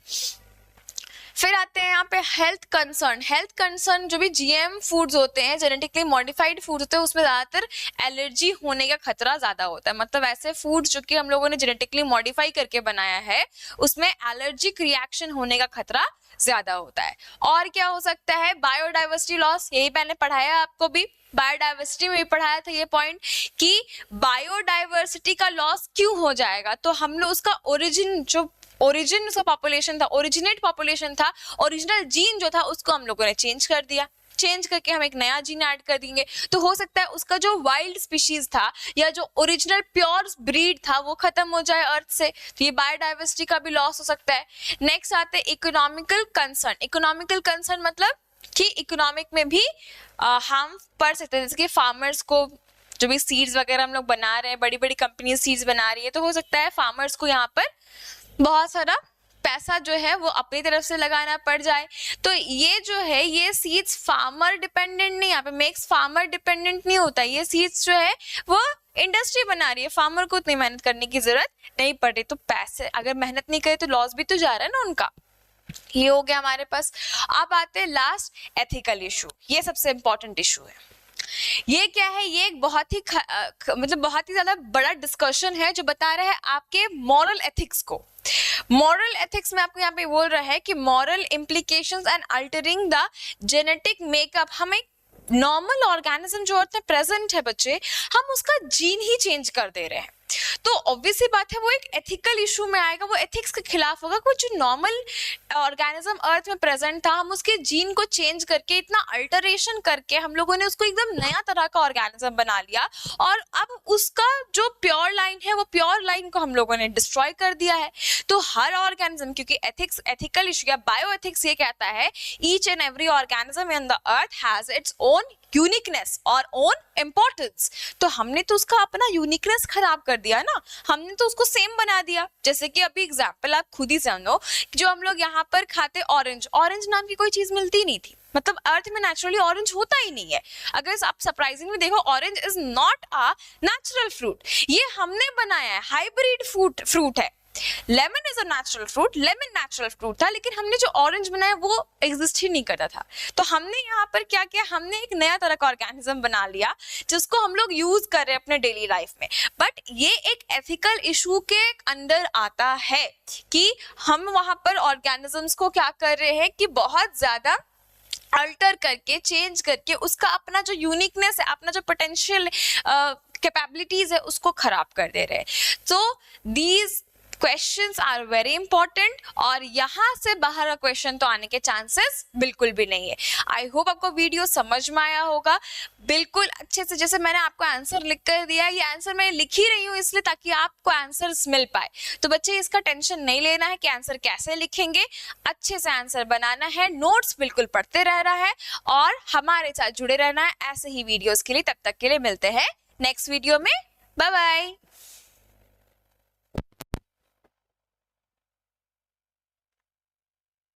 फिर आते हैं यहाँ पे हेल्थ कंसर्न। हेल्थ कंसर्न, जो भी जीएम फूड्स होते हैं, जेनेटिकली मॉडिफाइड फूड्स होते हैं, उसमें ज्यादातर एलर्जी होने का खतरा ज्यादा होता है, मतलब ऐसे फूड्स जो कि हम लोगों ने जेनेटिकली मॉडिफाई करके बनाया है उसमें एलर्जिक रिएक्शन होने का खतरा ज्यादा होता है। और क्या हो सकता है, बायोडाइवर्सिटी लॉस, यही मैंने पढ़ाया आपको भी, बायोडाइवर्सिटी में भी पढ़ाया था ये पॉइंट कि बायोडाइवर्सिटी का लॉस क्यों हो जाएगा, तो हम लोग उसका ओरिजिन उसका पॉपुलेशन था, ओरिजिनेट पॉपुलेशन था, ओरिजिनल जीन जो था उसको हम लोगों ने चेंज कर दिया, चेंज करके हम एक नया जीन ऐड कर देंगे, तो हो सकता है उसका जो वाइल्ड स्पीशीज था या जो ओरिजिनल प्योर ब्रीड था वो खत्म हो जाए अर्थ से, तो ये बायोडाइवर्सिटी का भी लॉस हो सकता है। नेक्स्ट आते हैं इकोनॉमिकल कंसर्न। इकोनॉमिकल कंसर्न मतलब कि इकोनॉमिक में भी हार्म पड़ सकते हैं, जैसे कि फार्मर्स को, जो भी सीड्स वगैरह हम लोग बना रहे हैं, बड़ी बड़ी कंपनी सीड्स बना रही है, तो हो सकता है फार्मर्स को यहाँ पर बहुत सारा पैसा जो है वो अपनी तरफ से लगाना पड़ जाए। तो ये जो है, ये सीड्स फार्मर डिपेंडेंट नहीं, यहाँ पे मेक्स फार्मर डिपेंडेंट नहीं होता, ये सीड्स जो है वो इंडस्ट्री बना रही है, फार्मर को उतनी मेहनत करने की जरूरत नहीं पड़ रही, तो पैसे अगर मेहनत नहीं करे तो लॉस भी तो जा रहा है ना उनका। ये हो गया हमारे पास। अब आते हैं लास्ट, एथिकल इशू। ये सबसे इंपॉर्टेंट इशू है। ये क्या है, ये एक बहुत ही मतलब बहुत ही ज्यादा बड़ा डिस्कशन है जो बता रहा है आपके मॉरल एथिक्स को। मॉरल एथिक्स में आपको यहाँ पे बोल रहा है कि moral implications and altering the genetic makeup. हम एक नॉर्मल ऑर्गेनिज्म जो अर्थ में प्रेजेंट है बच्चे, हम उसका जीन ही चेंज कर दे रहे हैं, तो ऑब्वियस सी बात है वो एक एथिकल इशू में आएगा, वो एथिक्स के खिलाफ होगा। कुछ जो नॉर्मल ऑर्गेनिज्म अर्थ में प्रेजेंट था, हम उसके जीन को चेंज करके, इतना अल्टरेशन करके हम लोगों ने उसको एकदम नया तरह का ऑर्गेनिज्म बना लिया, और अब उसका जो प्योर लाइन है वो प्योर लाइन को हम लोगों ने डिस्ट्रॉय कर दिया है। तो हर ऑर्गेनिज्म, क्योंकि एथिक्स, एथिकल इशू या बायो एथिक्स ये कहता है each and every organism in the earth has its own uniqueness और ओन इम्पोर्टेंस, तो हमने तो उसका अपना यूनिकनेस खराब कर दिया ना, हमने तो उसको सेम बना दिया। जैसे कि अभी एग्जांपल आप खुद ही समझो, जो हम लोग यहाँ पर खाते ऑरेंज, ऑरेंज नाम की कोई चीज मिलती नहीं थी, मतलब अर्थ में नेचुरली ऑरेंज होता ही नहीं है। अगर आप सरप्राइजिंगली देखो, orange is not a natural fruit, ये हमने बनाया है, हाइब्रिड फ्रूट है। Lemon is a natural fruit, lemon natural fruit था, लेकिन हमने जो ऑरेंज बनाया वो एग्जिस्ट ही नहीं करता था। तो हमने यहाँ पर क्या किया, हमने एक नया तरह का ऑर्गेनिज्म बना लिया जिसको हम लोग यूज कर रहे हैं अपने डेली लाइफ में। बट ये एक एथिकल इशू के अंदर आता है कि हम वहां पर ऑर्गेनिजम्स को क्या कर रहे हैं कि बहुत ज्यादा अल्टर करके, चेंज करके उसका अपना जो यूनिकनेस है, अपना जो पोटेंशियल कैपेबिलिटीज है उसको खराब कर दे रहे हैं। तो these questions are very important और यहाँ से बाहर का क्वेश्चन तो आने के चांसेस बिल्कुल भी नहीं है। आई होप आपको वीडियो समझ में आया होगा बिल्कुल अच्छे से। जैसे मैंने आपको आंसर लिख कर दिया, ये आंसर मैं लिख ही रही हूँ इसलिए ताकि आपको आंसर्स मिल पाए। तो बच्चे इसका टेंशन नहीं लेना है कि आंसर कैसे लिखेंगे, अच्छे से आंसर बनाना है, नोट्स बिल्कुल पढ़ते रहना है और हमारे साथ जुड़े रहना है ऐसे ही वीडियोस के लिए। तब तक के लिए मिलते हैं नेक्स्ट वीडियो में। Bye bye.